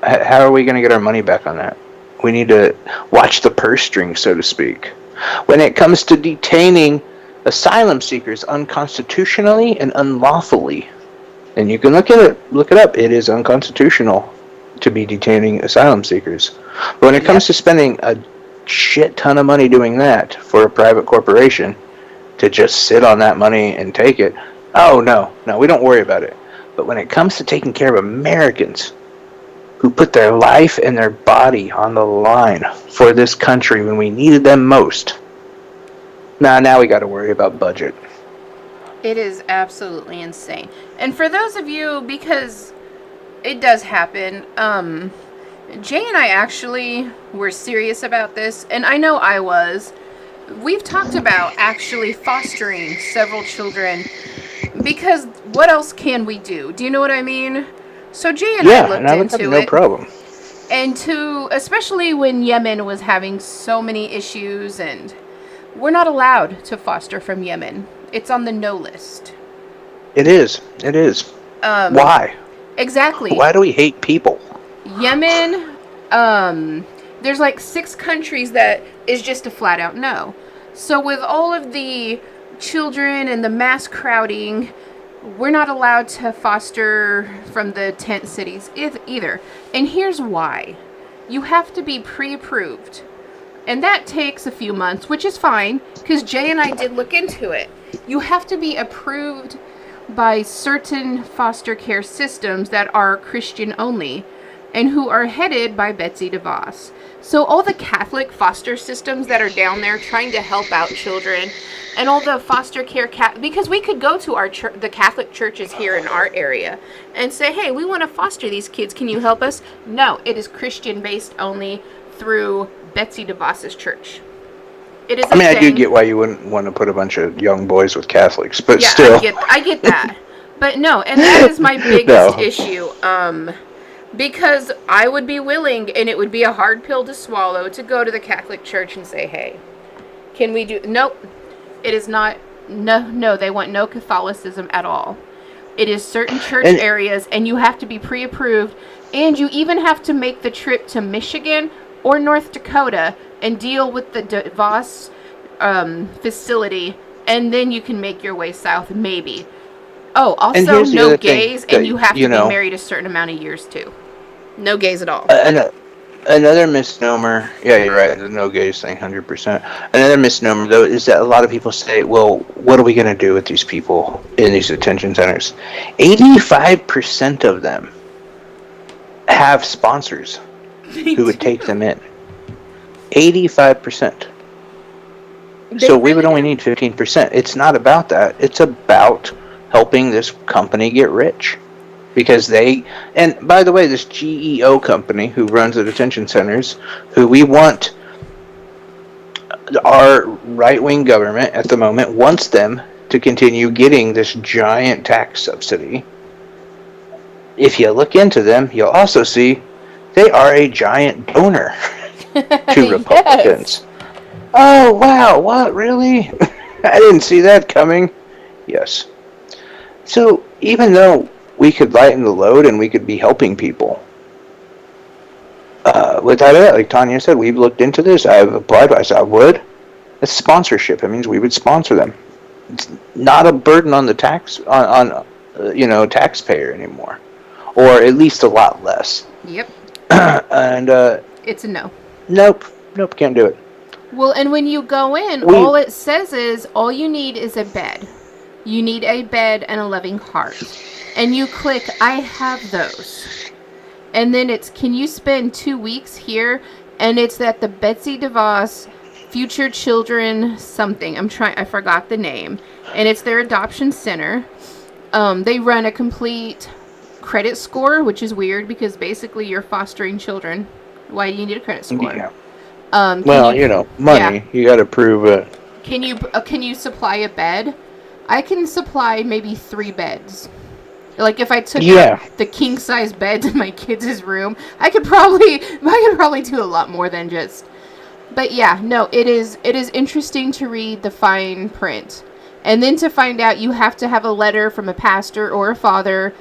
how are we going to get our money back on that? We need to watch the purse strings, so to speak. When it comes to detaining asylum seekers unconstitutionally and unlawfully, and you can look it up, it is unconstitutional to be detaining asylum seekers. But when it comes to spending a shit ton of money doing that for a private corporation to just sit on that money and take it, oh no, we don't worry about it. But when it comes to taking care of Americans who put their life and their body on the line for this country when we needed them most, now we got to worry about budget. It is absolutely insane. And for those of you, because it does happen, Jay and I actually were serious about this, and I know I was. We've talked about actually fostering several children because what else can we do? Do you know what I mean? So Jay and I looked and I would have into no it. problem. And especially when Yemen was having so many issues, and we're not allowed to foster from Yemen. It's on the no list. It is. It is. Why? Exactly. Why do we hate people? Yemen, there's like 6 countries that is just a flat out no. So with all of the children and the mass crowding, we're not allowed to foster from the tent cities either. And here's why. You have to be pre-approved. And that takes a few months, which is fine, because Jay and I did look into it. You have to be approved by certain foster care systems that are Christian only and who are headed by Betsy DeVos. So all the Catholic foster systems that are down there trying to help out children, and all the foster care because we could go to the Catholic churches here in our area and say, hey, we want to foster these kids. Can you help us? No, it is Christian based only through Betsy DeVos's church. It is. I do get why you wouldn't want to put a bunch of young boys with Catholics, but still. I get that. But no, and that is my biggest issue. Because I would be willing, and it would be a hard pill to swallow, to go to the Catholic Church and say, hey, can we do... Nope. It is not... No, they want no Catholicism at all. It is certain church areas, and you have to be pre-approved, and you even have to make the trip to Michigan or North Dakota and deal with the DeVos facility, and then you can make your way south, maybe. Oh, also no gays, and you have to be married a certain amount of years too. No gays at all. Another misnomer, yeah, you're right, the no gays thing, 100%. Another misnomer, though, is that a lot of people say, well, what are we going to do with these people in these detention centers? 85% of them have sponsors who would take them in. 85%. So we would only need 15%. It's not about that. It's about helping this company get rich. Because and by the way, this GEO company who runs the detention centers, who we want, our right-wing government at the moment wants them to continue getting this giant tax subsidy. If you look into them, you'll also see they are a giant donor to Republicans. Yes. Oh, wow, what, really? I didn't see that coming. Yes. So even though we could lighten the load and we could be helping people, without that, like Tanya said, we've looked into this. I've applied. I said I would. It's sponsorship. It means we would sponsor them. It's not a burden on the taxpayer anymore, or at least a lot less. Yep. And it's a no. Nope, can't do it. Well, and when you go in, all it says is all you need is a bed. You need a bed and a loving heart. And you click, I have those. And then it's, can you spend 2 weeks here? And it's at the Betsy DeVos Future Children something. I forgot the name. And it's their adoption center. They run a complete credit score, which is weird because basically you're fostering children. Why do you need a credit score? Yeah. Money. Yeah. You got to prove it. Can you supply a bed? I can supply maybe 3 beds. Like if I took the king size beds in my kids' room, I could probably do a lot more than just. But yeah, no, it is interesting to read the fine print, and then to find out you have to have a letter from a pastor or a father,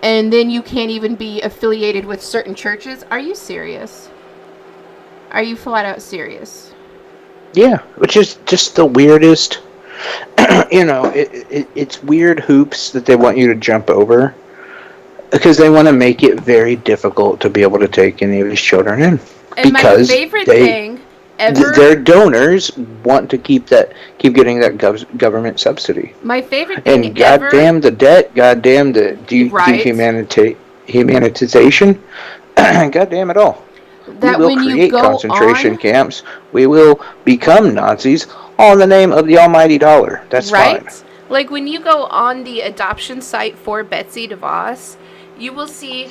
and then you can't even be affiliated with certain churches. Are you serious? Are you flat out serious? Yeah, which is just the weirdest. It's weird hoops that they want you to jump over because they want to make it very difficult to be able to take any of these children in. And because my favorite thing ever, their donors want to keep getting that government subsidy. My favorite thing and goddamn the debt, goddamn the humanitization, goddamn it all. That we will create concentration camps. We will become Nazis. All in the name of the almighty dollar. That's right. Fine. Like when you go on the adoption site for Betsy DeVos, you will see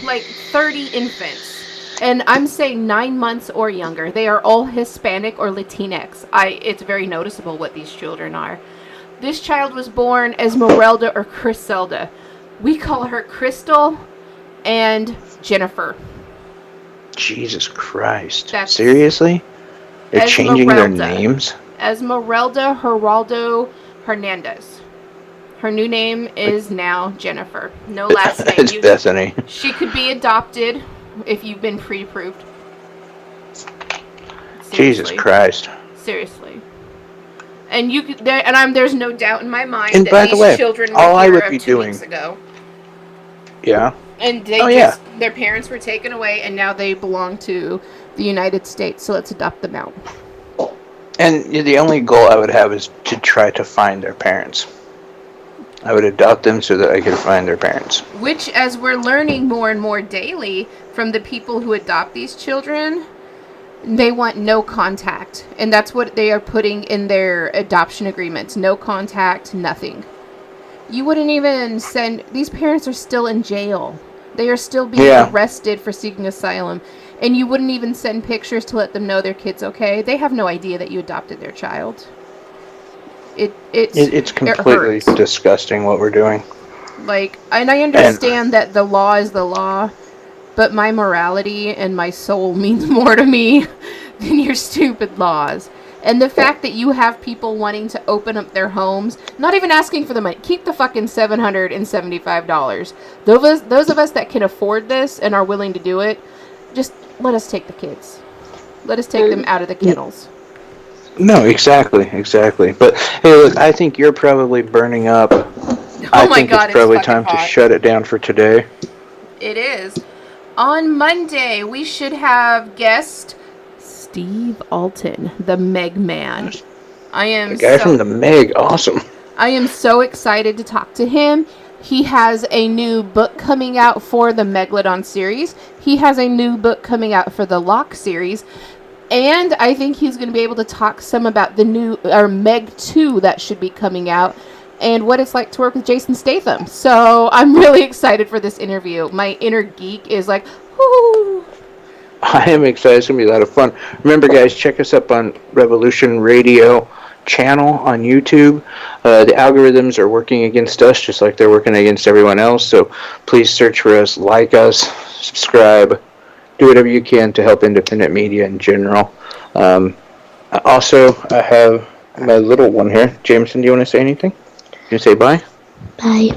like 30 infants And I'm saying 9 months or younger. They are all Hispanic or Latinx. It's very noticeable what these children are. This child was born Esmeralda or Criselda. We call her Crystal and Jennifer. Jesus Christ. Seriously? They're changing their names? Esmeralda Geraldo Hernandez. Her new name is now Jennifer. No last name. It's Bethany. She could be adopted if you've been pre-approved. Jesus Christ. Seriously. And there's no doubt in my mind and that by these the way, children were all I here would be 2 doing, weeks ago. Yeah. And their parents were taken away, and now they belong to the United States. So let's adopt them out. And the only goal I would have is to try to find their parents. I would adopt them so that I could find their parents. Which, as we're learning more and more daily from the people who adopt these children, they want no contact. And that's what they are putting in their adoption agreements. No contact, nothing. You wouldn't even send... These parents are still in jail. They are still being arrested for seeking asylum. And you wouldn't even send pictures to let them know their kid's okay. They have no idea that you adopted their child. It's completely disgusting what we're doing. And I understand that the law is the law, but my morality and my soul means more to me than your stupid laws. And the fact that you have people wanting to open up their homes, not even asking for the money, keep the fucking $775. Those of us that can afford this and are willing to do it, just let us take the kids. Let us take them out of the kennels. No, exactly. But hey, look, I think you're probably burning up. I think it's probably time to shut it down for today. It is. On Monday, we should have guest Steve Alton, the Meg Man. The guy from the Meg, awesome. I am so excited to talk to him. He has a new book coming out for the Megalodon series. He has a new book coming out for the Locke series. And I think he's going to be able to talk some about the new Meg 2 that should be coming out and what it's like to work with Jason Statham. So I'm really excited for this interview. My inner geek is like, whoo. I am excited. It's going to be a lot of fun. Remember, guys, check us up on Revolution Radio channel on YouTube. The algorithms are working against us just like they're working against everyone else. So please search for us, like us, subscribe. Do whatever you can to help independent media in general. Also, I have my little one here. Jameson, do you want to say anything? You say bye? Bye.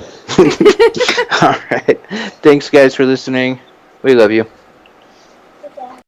All right. Thanks, guys, for listening. We love you.